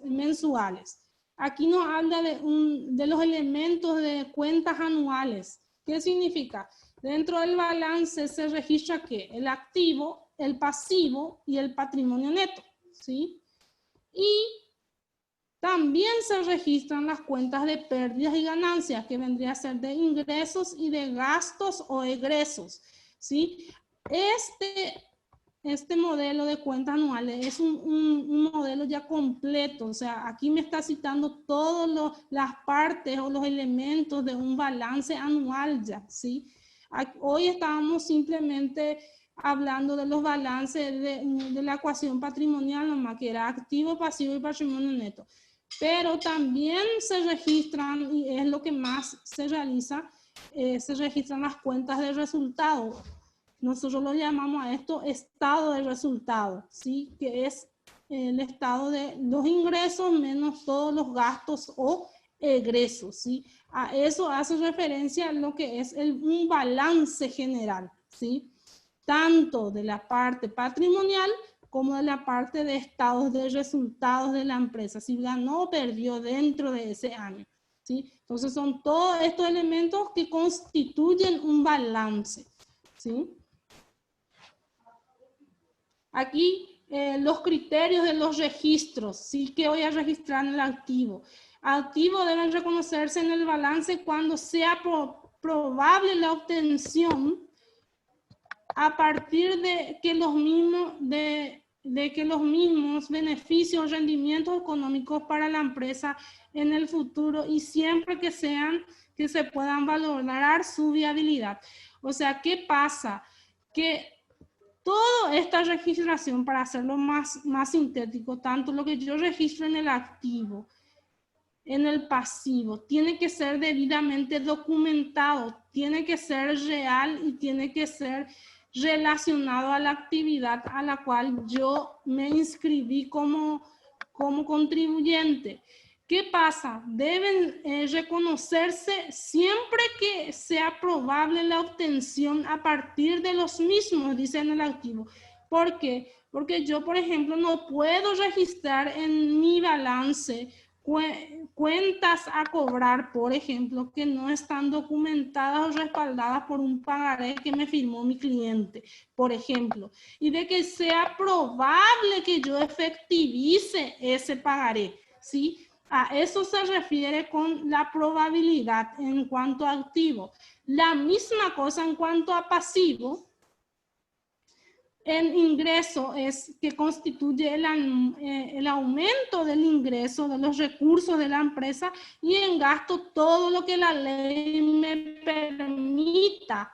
mensuales. Aquí nos habla de los elementos de cuentas anuales. ¿Qué significa? Dentro del balance se registra ¿qué? El activo, el pasivo y el patrimonio neto, ¿sí? Y también se registran las cuentas de pérdidas y ganancias, que vendría a ser de ingresos y de gastos o egresos, ¿sí? Este modelo de cuentas anuales es un modelo ya completo, o sea, aquí me está citando todas las partes o los elementos de un balance anual ya, ¿sí? Hoy estábamos simplemente hablando de los balances de la ecuación patrimonial nomás, que era activo, pasivo y patrimonio neto. Pero también se registran, y es lo que más se realiza, se registran las cuentas de resultados, Nosotros lo llamamos a esto estado de resultado, ¿sí? Que es el estado de los ingresos menos todos los gastos o egresos, ¿sí? A eso hace referencia lo que es un balance general, ¿sí? Tanto de la parte patrimonial como de la parte de estados de resultados de la empresa, si ganó o perdió dentro de ese año, ¿sí? Entonces son todos estos elementos que constituyen un balance, ¿sí? Aquí los criterios de los registros, ¿sí? Que voy a registrar en el activo. Activos deben reconocerse en el balance cuando sea probable la obtención a partir de que los mismos beneficios o rendimientos económicos para la empresa en el futuro y siempre que se puedan valorar su viabilidad. O sea, ¿qué pasa? Que toda esta registración, para hacerlo más sintético, tanto lo que yo registro en el activo, en el pasivo, tiene que ser debidamente documentado, tiene que ser real y tiene que ser relacionado a la actividad a la cual yo me inscribí como contribuyente. ¿Qué pasa? Deben reconocerse siempre que sea probable la obtención a partir de los mismos, dice en el activo. ¿Por qué? Porque yo, por ejemplo, no puedo registrar en mi balance cuentas a cobrar, por ejemplo, que no están documentadas o respaldadas por un pagaré que me firmó mi cliente, por ejemplo, y de que sea probable que yo efectivice ese pagaré, ¿sí? A eso se refiere con la probabilidad en cuanto a activo. La misma cosa en cuanto a pasivo. El ingreso es que constituye el aumento del ingreso de los recursos de la empresa y en gasto todo lo que la ley me permita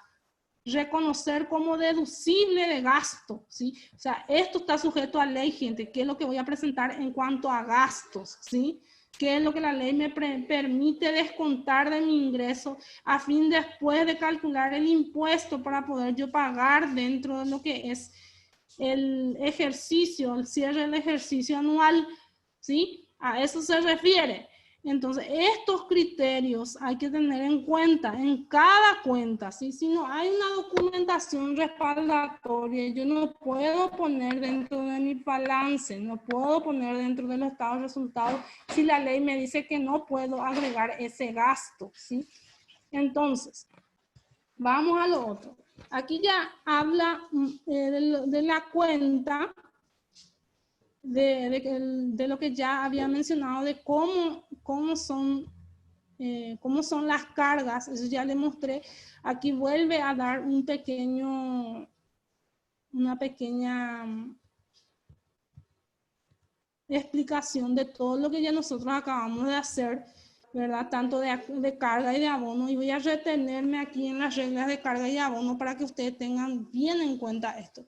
reconocer como deducible de gasto, ¿sí? O sea, esto está sujeto a ley, gente, que es lo que voy a presentar en cuanto a gastos, ¿sí? ¿Qué es lo que la ley me permite descontar de mi ingreso a fin después de calcular el impuesto para poder yo pagar dentro de lo que es el ejercicio, el cierre del ejercicio anual, ¿sí? A eso se refiere. Entonces, estos criterios hay que tener en cuenta en cada cuenta, ¿sí? Si no hay una documentación respaldatoria, yo no puedo poner dentro de mi balance, no puedo poner dentro de los estados de resultados si la ley me dice que no puedo agregar ese gasto, ¿sí? Entonces, vamos a lo otro. Aquí ya habla de la cuenta, de lo que ya había mencionado, de cómo son las cargas. Eso ya le mostré. Aquí vuelve a dar una pequeña explicación de todo lo que ya nosotros acabamos de hacer, ¿verdad? Tanto de carga y de abono. Y voy a retenerme aquí en las reglas de carga y abono para que ustedes tengan bien en cuenta esto.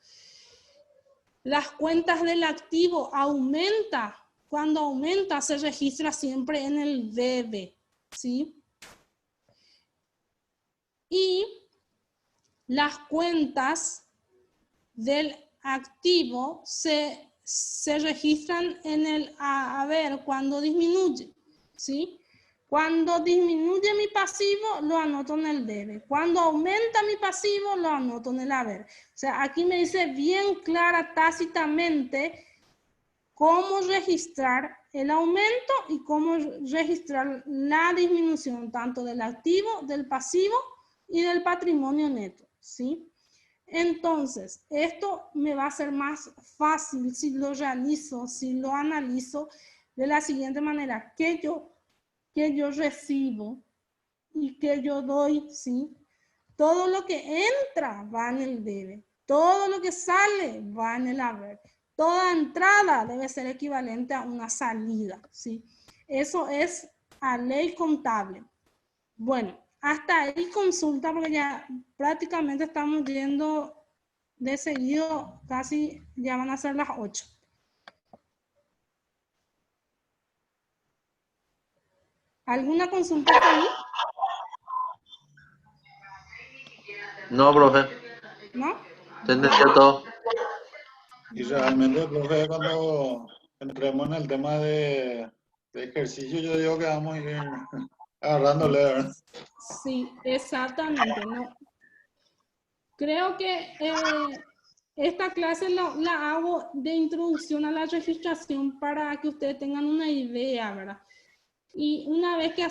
Las cuentas del activo aumenta. Cuando aumenta se registra siempre en el debe, ¿sí? Y las cuentas del activo se registran en el haber cuando disminuye, ¿sí? Cuando disminuye mi pasivo, lo anoto en el debe. Cuando aumenta mi pasivo, lo anoto en el haber. O sea, aquí me dice bien clara, tácitamente, cómo registrar el aumento y cómo registrar la disminución, tanto del activo, del pasivo y del patrimonio neto, ¿sí? Entonces, esto me va a ser más fácil si lo realizo, si lo analizo de la siguiente manera, que yo recibo y que yo doy, ¿sí? Todo lo que entra va en el debe, todo lo que sale va en el haber. Toda entrada debe ser equivalente a una salida, ¿sí? Eso es a ley contable. Bueno, hasta ahí consulta porque ya prácticamente estamos yendo de seguido, casi ya van a ser las 8. ¿Alguna consulta hasta ahí? No, profe. ¿No? ¿Se entendió todo? Y realmente, profe, cuando entremos en el tema de ejercicio, yo digo que vamos a ir agarrándole, ¿verdad? Sí, exactamente. No. Creo que esta clase la hago de introducción a la registración para que ustedes tengan una idea, ¿verdad? Y una vez que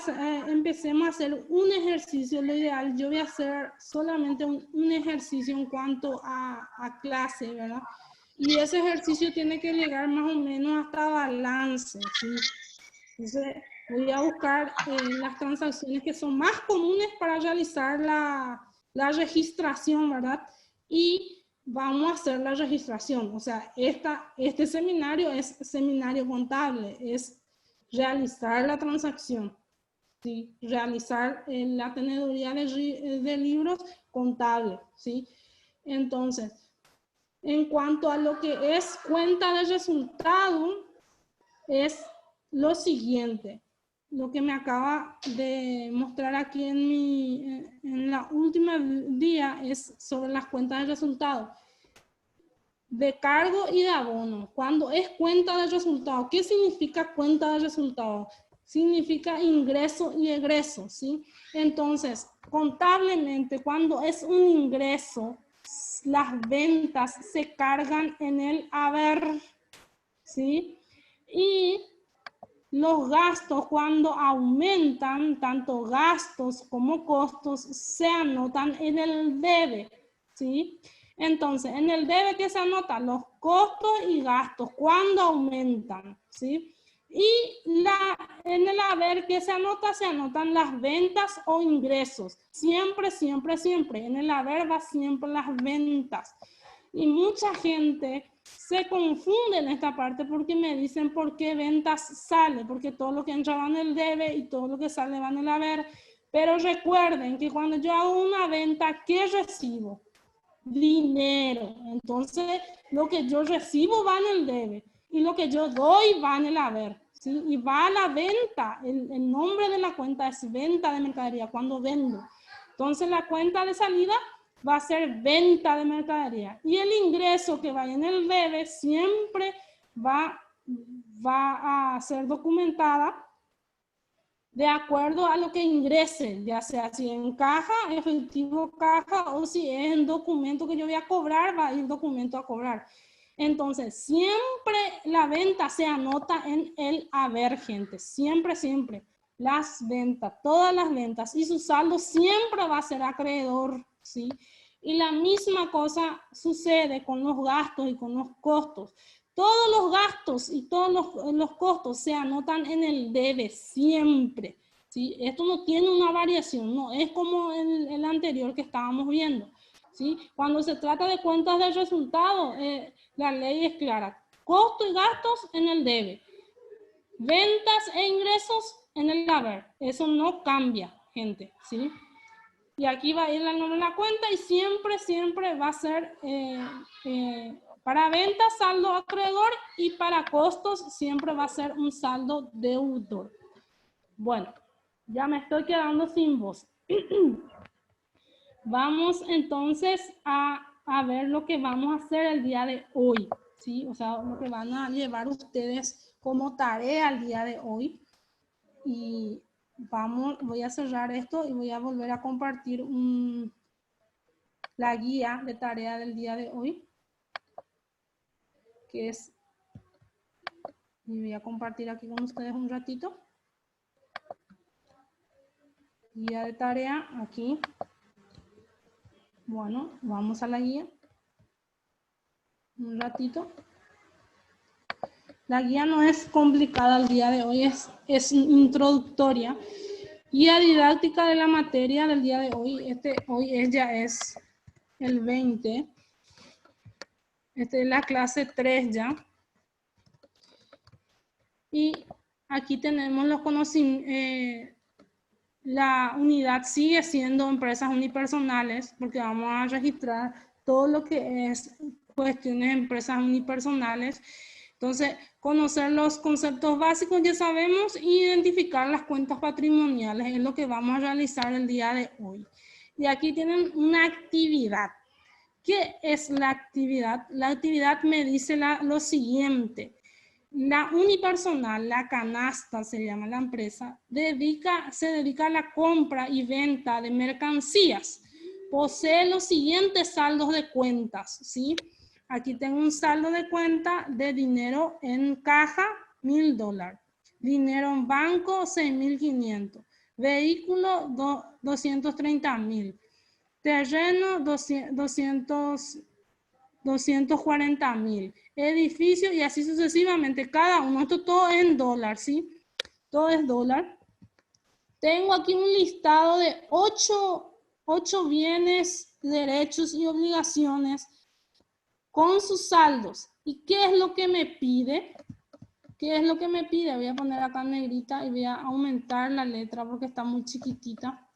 empecemos a hacer un ejercicio, lo ideal, yo voy a hacer solamente un ejercicio en cuanto a clase, ¿verdad? Y ese ejercicio tiene que llegar más o menos hasta balance, ¿sí? Entonces, voy a buscar las transacciones que son más comunes para realizar la registración, ¿verdad? Y vamos a hacer la registración. O sea, este seminario es seminario contable, es realizar la transacción, ¿sí? Realizar la teneduría de libros contable, ¿sí? Entonces, en cuanto a lo que es cuenta de resultado, es lo siguiente. Lo que me acaba de mostrar aquí en la última día es sobre las cuentas de resultado. De cargo y de abono. Cuando es cuenta de resultado, ¿qué significa cuenta de resultado? Significa ingreso y egreso, ¿sí? Entonces, contablemente, cuando es un ingreso, las ventas se cargan en el haber, ¿sí? Y los gastos, cuando aumentan, tanto gastos como costos, se anotan en el debe, ¿sí? Entonces, en el debe, ¿qué se anota? Los costos y gastos, cuando aumentan, ¿sí? Y en el haber, ¿qué se anota? Se anotan las ventas o ingresos. Siempre, siempre, siempre. En el haber va siempre las ventas. Y mucha gente se confunde en esta parte porque me dicen por qué ventas sale, porque todo lo que entra va en el debe y todo lo que sale va en el haber. Pero recuerden que cuando yo hago una venta, ¿qué recibo? Dinero. Entonces, lo que yo recibo va en el debe y lo que yo doy va en el haber, ¿sí? Y va a la venta. El nombre de la cuenta es venta de mercadería, cuando vendo. Entonces, la cuenta de salida va a ser venta de mercadería. Y el ingreso que vaya en el debe siempre va a ser documentada de acuerdo a lo que ingrese, ya sea si en caja, efectivo caja, o si es en documento que yo voy a cobrar, va a ir documento a cobrar. Entonces, siempre la venta se anota en el haber, gente. Siempre, siempre. Las ventas, todas las ventas. Y su saldo siempre va a ser acreedor, ¿sí? Y la misma cosa sucede con los gastos y con los costos. Todos los gastos y todos los costos se anotan en el debe siempre, ¿sí? Esto no tiene una variación, no es como el anterior que estábamos viendo, ¿sí? Cuando se trata de cuentas de resultado, la ley es clara. Costos y gastos en el debe. Ventas e ingresos en el haber. Eso no cambia, gente, ¿sí? Y aquí va a ir el nombre de la cuenta y siempre, siempre va a ser... para ventas, saldo acreedor, y para costos siempre va a ser un saldo deudor. Bueno, ya me estoy quedando sin voz. Vamos entonces a ver lo que vamos a hacer el día de hoy, ¿sí? O sea, lo que van a llevar ustedes como tarea el día de hoy. Y voy a cerrar esto y voy a volver a compartir la guía de tarea del día de hoy, que es, y voy a compartir aquí con ustedes un ratito. Guía de tarea, aquí. Bueno, vamos a la guía. Un ratito. La guía no es complicada el día de hoy, es introductoria. Guía didáctica de la materia del día de hoy. Hoy ya es el 20. Es la clase 3 ya. Y aquí tenemos los conocimientos. La unidad sigue siendo empresas unipersonales porque vamos a registrar todo lo que es cuestiones de empresas unipersonales. Entonces, conocer los conceptos básicos ya sabemos, y identificar las cuentas patrimoniales es lo que vamos a realizar el día de hoy. Y aquí tienen una actividad ¿Qué es la actividad? La actividad me dice lo siguiente. La unipersonal, la canasta se llama la empresa, se dedica a la compra y venta de mercancías. Posee los siguientes saldos de cuentas, ¿sí? Aquí tengo un saldo de cuenta de dinero en caja, $1,000. Dinero en banco, 6.500. Vehículo, 230.000. Terreno, 240.000. Edificio y así sucesivamente. Cada uno, esto todo en dólar, ¿sí? Todo es dólar. Tengo aquí un listado de 8 bienes, derechos y obligaciones con sus saldos. ¿Y qué es lo que me pide? ¿Qué es lo que me pide? Voy a poner acá en negrita y voy a aumentar la letra porque está muy chiquitita.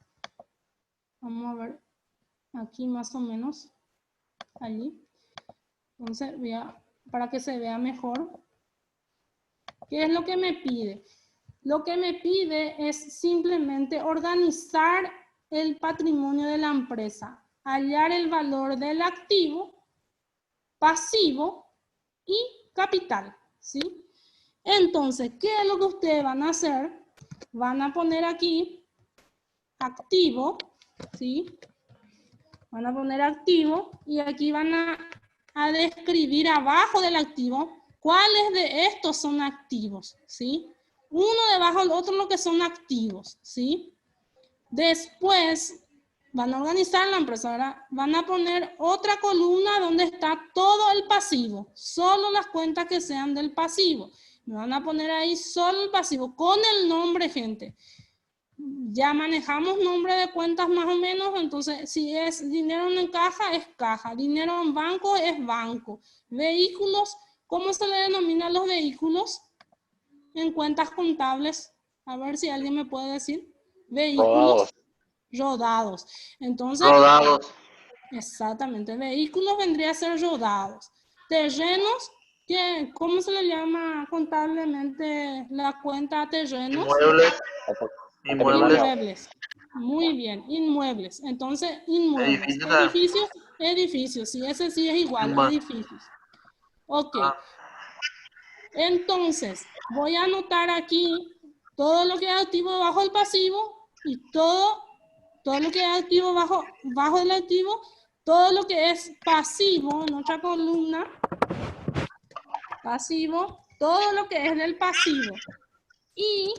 Vamos a ver aquí más o menos. Allí. Entonces, para que se vea mejor. ¿Qué es lo que me pide? Lo que me pide es simplemente organizar el patrimonio de la empresa, hallar el valor del activo, pasivo y capital, ¿sí? Entonces, ¿qué es lo que ustedes van a hacer? Van a poner aquí activo, ¿sí? Van a poner activo y aquí van a describir abajo del activo cuáles de estos son activos, ¿sí? Uno debajo del otro lo que son activos, ¿sí? Después van a organizar la empresa, ¿verdad? Van a poner otra columna donde está todo el pasivo, solo las cuentas que sean del pasivo. Me van a poner ahí solo el pasivo con el nombre, gente. Ya manejamos nombre de cuentas más o menos, entonces si es dinero en caja, es caja. Dinero en banco, es banco. Vehículos, ¿cómo se le denomina a los vehículos en cuentas contables? A ver si alguien me puede decir. Vehículos rodados. Entonces, Rodados. exactamente, vehículos vendría a ser rodados. Terrenos, ¿cómo se le llama contablemente la cuenta terrenos? Inmuebles. Inmuebles. Inmuebles. Muy bien, inmuebles. Entonces, inmuebles. Edificios. Edificios, sí, ese sí es igual, Inmue- edificios. Ok. Ah. Entonces, voy a anotar aquí todo lo que es activo bajo el pasivo y todo lo que es activo bajo el activo, todo lo que es pasivo en otra columna, pasivo, todo lo que es del pasivo. Y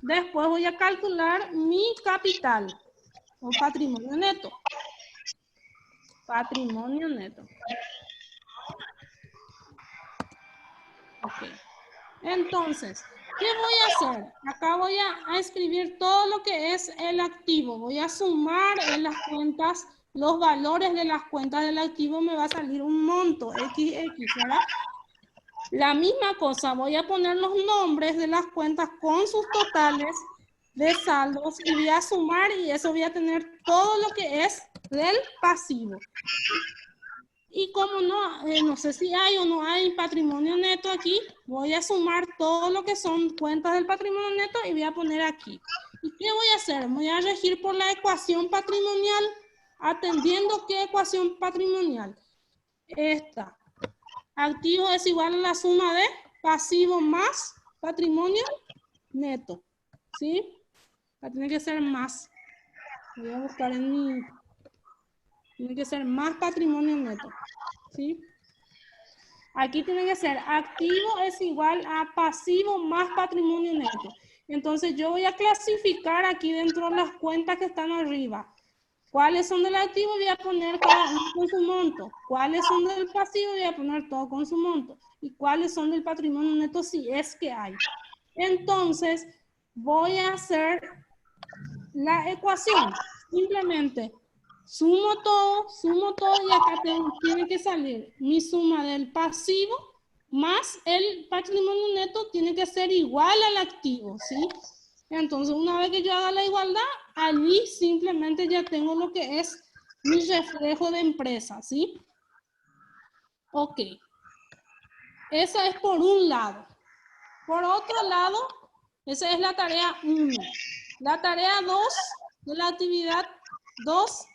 después voy a calcular mi capital o patrimonio neto. Patrimonio neto. Ok. Entonces, ¿qué voy a hacer? Acá voy a escribir todo lo que es el activo. Voy a sumar en las cuentas, los valores de las cuentas del activo, me va a salir un monto, XX, ¿verdad? La misma cosa, voy a poner los nombres de las cuentas con sus totales de saldos y voy a sumar y eso voy a tener todo lo que es del pasivo. Y como no sé si hay o no hay patrimonio neto aquí, voy a sumar todo lo que son cuentas del patrimonio neto y voy a poner aquí. ¿Y qué voy a hacer? Voy a regir por la ecuación patrimonial, atendiendo qué ecuación patrimonial. Esta. Activo es igual a la suma de pasivo más patrimonio neto. ¿Sí? Tiene que ser más. Voy a buscar en mi... Tiene que ser más patrimonio neto. ¿Sí? Aquí tiene que ser activo es igual a pasivo más patrimonio neto. Entonces yo voy a clasificar aquí dentro de las cuentas que están arriba. ¿Cuáles son del activo? Voy a poner cada uno con su monto. ¿Cuáles son del pasivo? Voy a poner todo con su monto. ¿Y cuáles son del patrimonio neto? Si es que hay. Entonces voy a hacer la ecuación. Simplemente sumo todo y acá tiene que salir mi suma del pasivo más el patrimonio neto tiene que ser igual al activo, ¿sí? Entonces, una vez que yo haga la igualdad, allí simplemente ya tengo lo que es mi reflejo de empresa, ¿sí? Ok. Esa es por un lado. Por otro lado, esa es la tarea 1. La tarea 2 de la actividad 2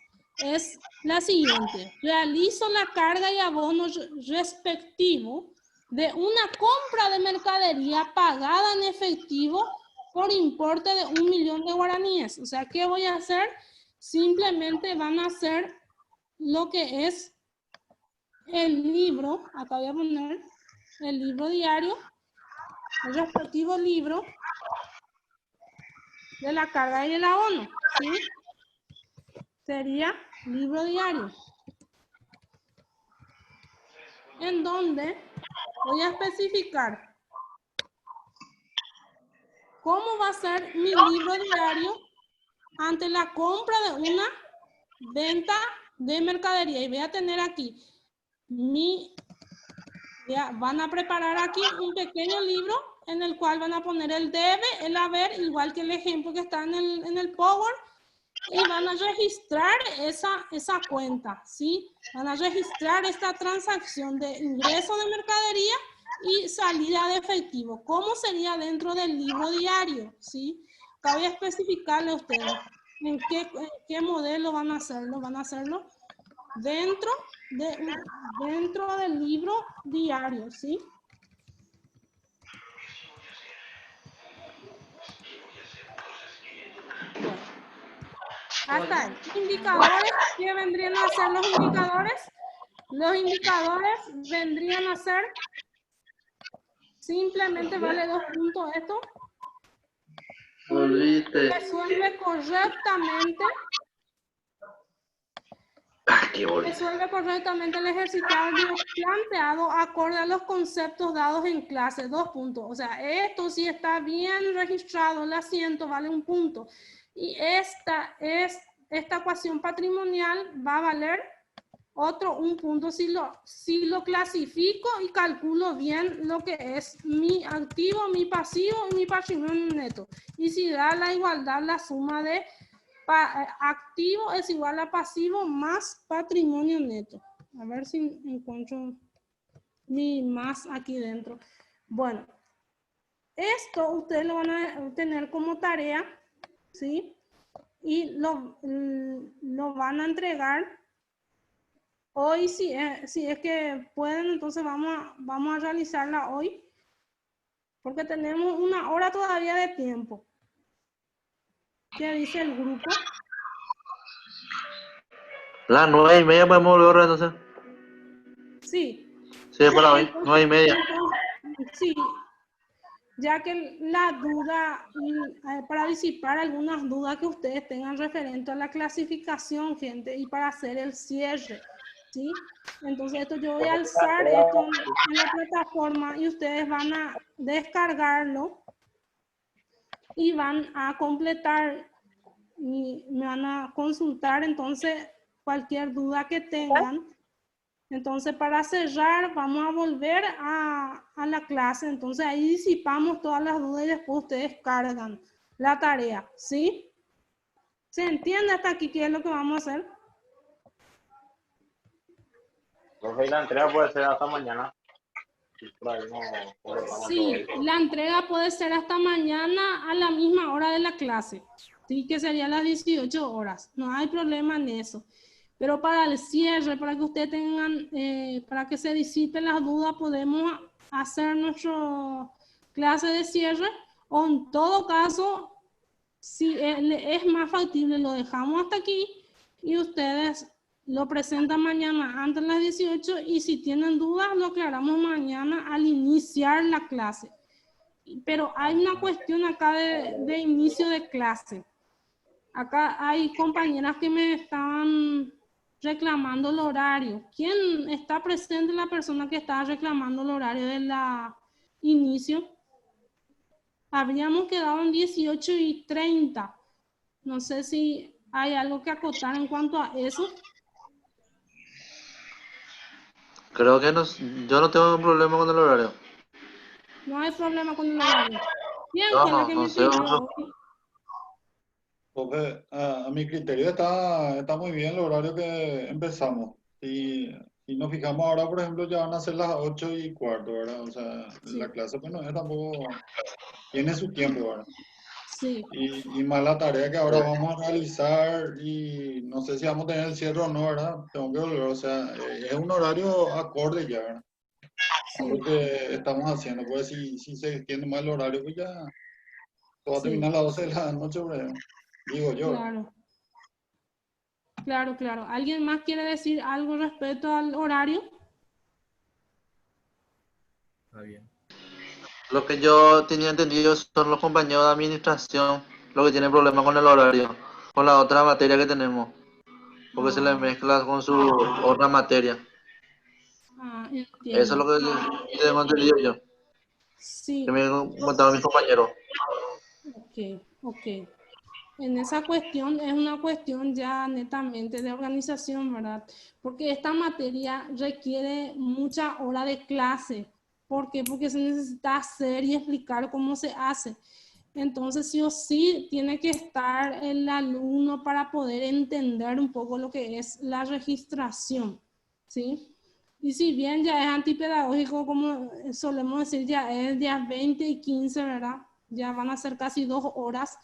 es la siguiente. Realizo la carga y abono respectivo de una compra de mercadería pagada en efectivo por importe de 1.000.000 de guaraníes. O sea, ¿qué voy a hacer? Simplemente van a hacer lo que es el libro. Acá voy a poner el libro diario, el respectivo libro de la carga y el abono, ¿sí? Sería libro diario, en donde voy a especificar cómo va a ser mi libro diario ante la compra de una venta de mercadería. Y voy a tener aquí van a preparar aquí un pequeño libro en el cual van a poner el debe, el haber, igual que el ejemplo que está en el Power, y van a registrar esa cuenta, ¿sí? Van a registrar esta transacción de ingreso de mercadería y salida de efectivo. ¿Cómo sería dentro del libro diario? ¿Sí? Acá voy a especificarle a ustedes en qué modelo van a hacerlo. Van a hacerlo dentro del libro diario, ¿sí? Bueno. Hasta ahí. Indicadores, ¿qué vendrían a ser los indicadores? Los indicadores vendrían a ser simplemente vale 2 puntos esto. Volviste. Resuelve correctamente. Resuelve correctamente el ejercicio planteado acorde a los conceptos dados en clase, 2 puntos. O sea, esto si está bien registrado el asiento vale 1 punto. Y esta ecuación patrimonial va a valer 1 punto si lo clasifico y calculo bien lo que es mi activo, mi pasivo y mi patrimonio neto. Y si da la igualdad, la suma de activo es igual a pasivo más patrimonio neto. A ver si encuentro mi más aquí dentro. Bueno, esto ustedes lo van a tener como tarea, ¿sí? Y lo van a entregar hoy, si es que pueden, entonces vamos a realizarla hoy, porque tenemos 1 hora todavía de tiempo. ¿Qué dice el grupo? Las 9:30 podemos volver entonces. Sí. Sí, para hoy, 9:30. Sí, ya que la duda, para disipar algunas dudas que ustedes tengan referente a la clasificación, gente, y para hacer el cierre, ¿sí? Entonces esto yo voy a alzar esto en la plataforma y ustedes van a descargarlo y van a completar y me van a consultar entonces cualquier duda que tengan. Entonces, para cerrar, vamos a volver a la clase. Entonces, ahí disipamos todas las dudas y después ustedes cargan la tarea, ¿sí? ¿Se entiende hasta aquí qué es lo que vamos a hacer? Profe, y la entrega puede ser hasta mañana. Sí, la entrega puede ser hasta mañana a la misma hora de la clase, ¿sí? Que serían las 18 horas. No hay problema en eso. Pero para el cierre, para que ustedes tengan, para que se disipen las dudas, podemos hacer nuestra clase de cierre, o en todo caso, si es más factible, lo dejamos hasta aquí y ustedes lo presentan mañana antes de las 18 y si tienen dudas, lo aclaramos mañana al iniciar la clase. Pero hay una cuestión acá de inicio de clase. Acá hay compañeras que me estaban reclamando el horario. ¿Quién está presente? La persona que estaba reclamando el horario del inicio. Habríamos quedado en 18:30. No sé si hay algo que acotar en cuanto a eso. Creo que yo no tengo un problema con el horario. No hay problema con el horario. ¿Quién No, fue la que no me sé. pidió hoy? Entonces, a mi criterio está muy bien el horario que empezamos. Y nos fijamos ahora, por ejemplo, ya van a ser las 8:15, ¿verdad? O sea, Sí. la clase, pues no es tampoco, tiene su tiempo, ¿verdad? Sí, Y más la tarea que ahora vamos a realizar y no sé si vamos a tener el cierre o no, ¿verdad? Tengo que volver, o sea, es un horario acorde ya, ¿verdad? A sí, lo que estamos haciendo, pues si se extiende más el horario, pues ya va a sí, terminar a las 12 de la noche, ¿verdad? Digo yo, ¿verdad? claro, claro, claro. ¿Alguien más quiere decir algo respecto al horario? Está bien. Lo que yo tenía entendido son los compañeros de administración los que tienen problemas con el horario, con la otra materia que tenemos, porque se les Ah, mezcla con su otra materia. Eso es entiendo. lo que tengo entendido yo, que Sí, me contaron mis compañeros. ok, ok. En esa cuestión es una cuestión ya netamente de organización, ¿verdad? Porque esta materia requiere mucha hora de clase. ¿Por qué? Porque se necesita hacer y explicar cómo se hace. Entonces, sí o sí, tiene que estar el alumno para poder entender un poco lo que es la registración, ¿sí? Y si bien ya es antipedagógico, como solemos decir, ya es días 20 y 15, ¿verdad? Ya van a ser casi 2 horas.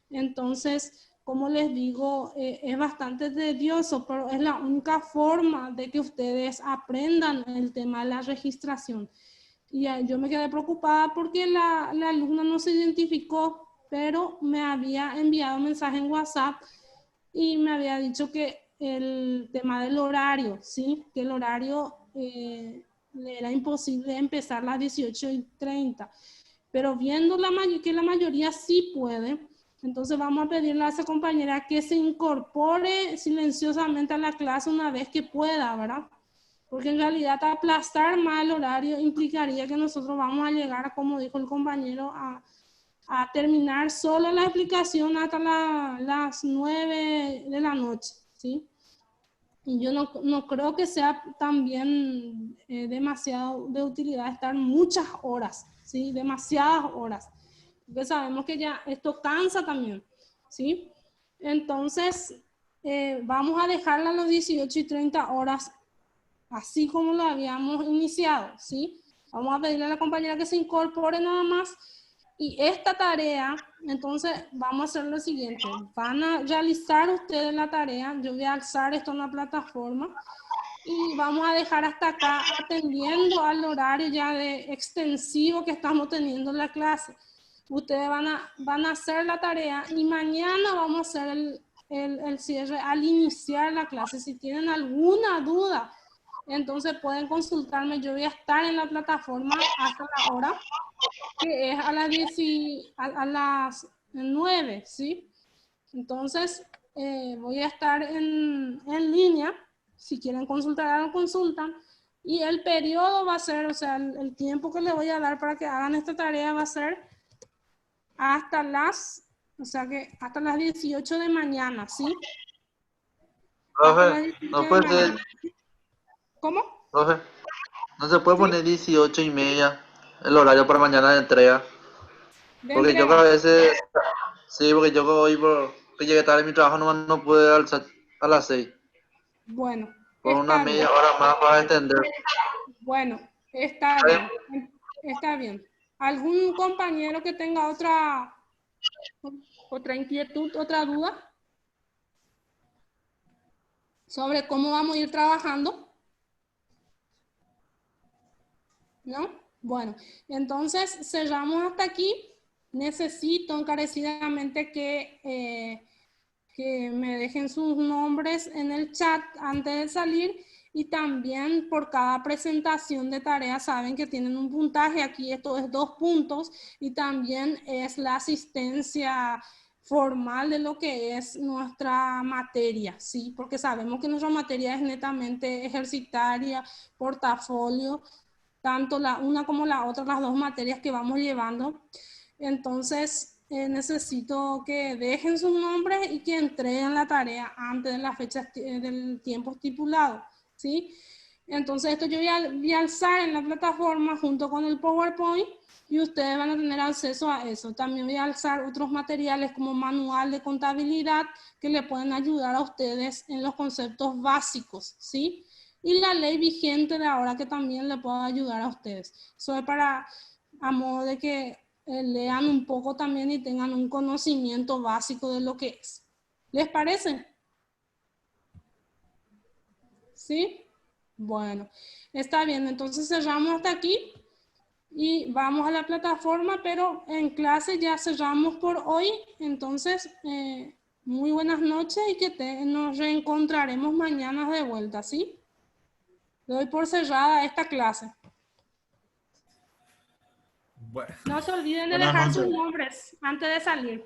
Entonces, como les digo, es bastante tedioso, pero es la única forma de que ustedes aprendan el tema de la registración. Y yo me quedé preocupada porque la alumna no se identificó, pero me había enviado un mensaje en WhatsApp y me había dicho que el tema del horario, ¿sí? Que el horario le era imposible empezar a las 18:30. Pero viendo que la mayoría sí puede, entonces vamos a pedirle a esa compañera que se incorpore silenciosamente a la clase una vez que pueda, ¿verdad? Porque en realidad aplazar más el horario implicaría que nosotros vamos a llegar, como dijo el compañero, a terminar solo la explicación hasta las 9 de la noche, ¿sí? Y yo no creo que sea también demasiado de utilidad estar muchas horas, ¿sí? Demasiadas horas. Porque sabemos que ya esto cansa también, ¿sí? Entonces, vamos a dejarla a las 18:30 así como lo habíamos iniciado, ¿sí? Vamos a pedirle a la compañera que se incorpore nada más. Y esta tarea, entonces vamos a hacer lo siguiente. Van a realizar ustedes la tarea. Yo voy a alzar esto en la plataforma y vamos a dejar hasta acá atendiendo al horario ya de extensivo que estamos teniendo en la clase. Ustedes van a hacer la tarea y mañana vamos a hacer el cierre al iniciar la clase. Si tienen alguna duda, entonces pueden consultarme. Yo voy a estar en la plataforma hasta la hora, que es a las 10 a las 9, ¿sí? Entonces, voy a estar en línea. Si quieren consultar, algo, consultan. Y el periodo va a ser, o sea, el tiempo que les voy a dar para que hagan esta tarea va a ser hasta o sea que hasta las 18 de mañana, ¿sí? Hasta las Profe, 18 no de puede ser, mañana. ¿Cómo? profe, no se puede ¿Sí? poner 18:30 el horario para mañana de entrega, De porque yo que a entrega. veces, sí, porque yo que hoy que llegué tarde a mi trabajo no pude alzar a las 6, Bueno, con una está bien. media hora más para extender. Bueno, está ¿Está bien? bien. Está bien. ¿Algún compañero que tenga otra inquietud, otra duda sobre cómo vamos a ir trabajando? ¿No? Bueno, entonces cerramos hasta aquí. Necesito encarecidamente que me dejen sus nombres en el chat antes de salir y también por cada presentación de tarea saben que tienen un puntaje. Aquí esto es 2 puntos y también es la asistencia formal de lo que es nuestra materia, ¿sí? Porque sabemos que nuestra materia es netamente ejercitaria, portafolio, tanto la una como la otra, las dos materias que vamos llevando. Entonces, necesito que dejen sus nombres y que entreguen la tarea antes de la fecha del tiempo estipulado, ¿sí? Entonces, esto yo voy a alzar en la plataforma junto con el PowerPoint y ustedes van a tener acceso a eso. También voy a alzar otros materiales como manual de contabilidad que le pueden ayudar a ustedes en los conceptos básicos, ¿sí? Y la ley vigente de ahora que también le pueda ayudar a ustedes. Eso es a modo de que lean un poco también y tengan un conocimiento básico de lo que es. ¿Les parece? ¿Sí? Bueno, está bien. Entonces cerramos hasta aquí y vamos a la plataforma, pero en clase ya cerramos por hoy. Entonces, muy buenas noches y que nos reencontraremos mañana de vuelta, ¿sí? Doy por cerrada esta clase. Bueno. No se olviden de Buenas dejar sus noches. nombres antes de salir.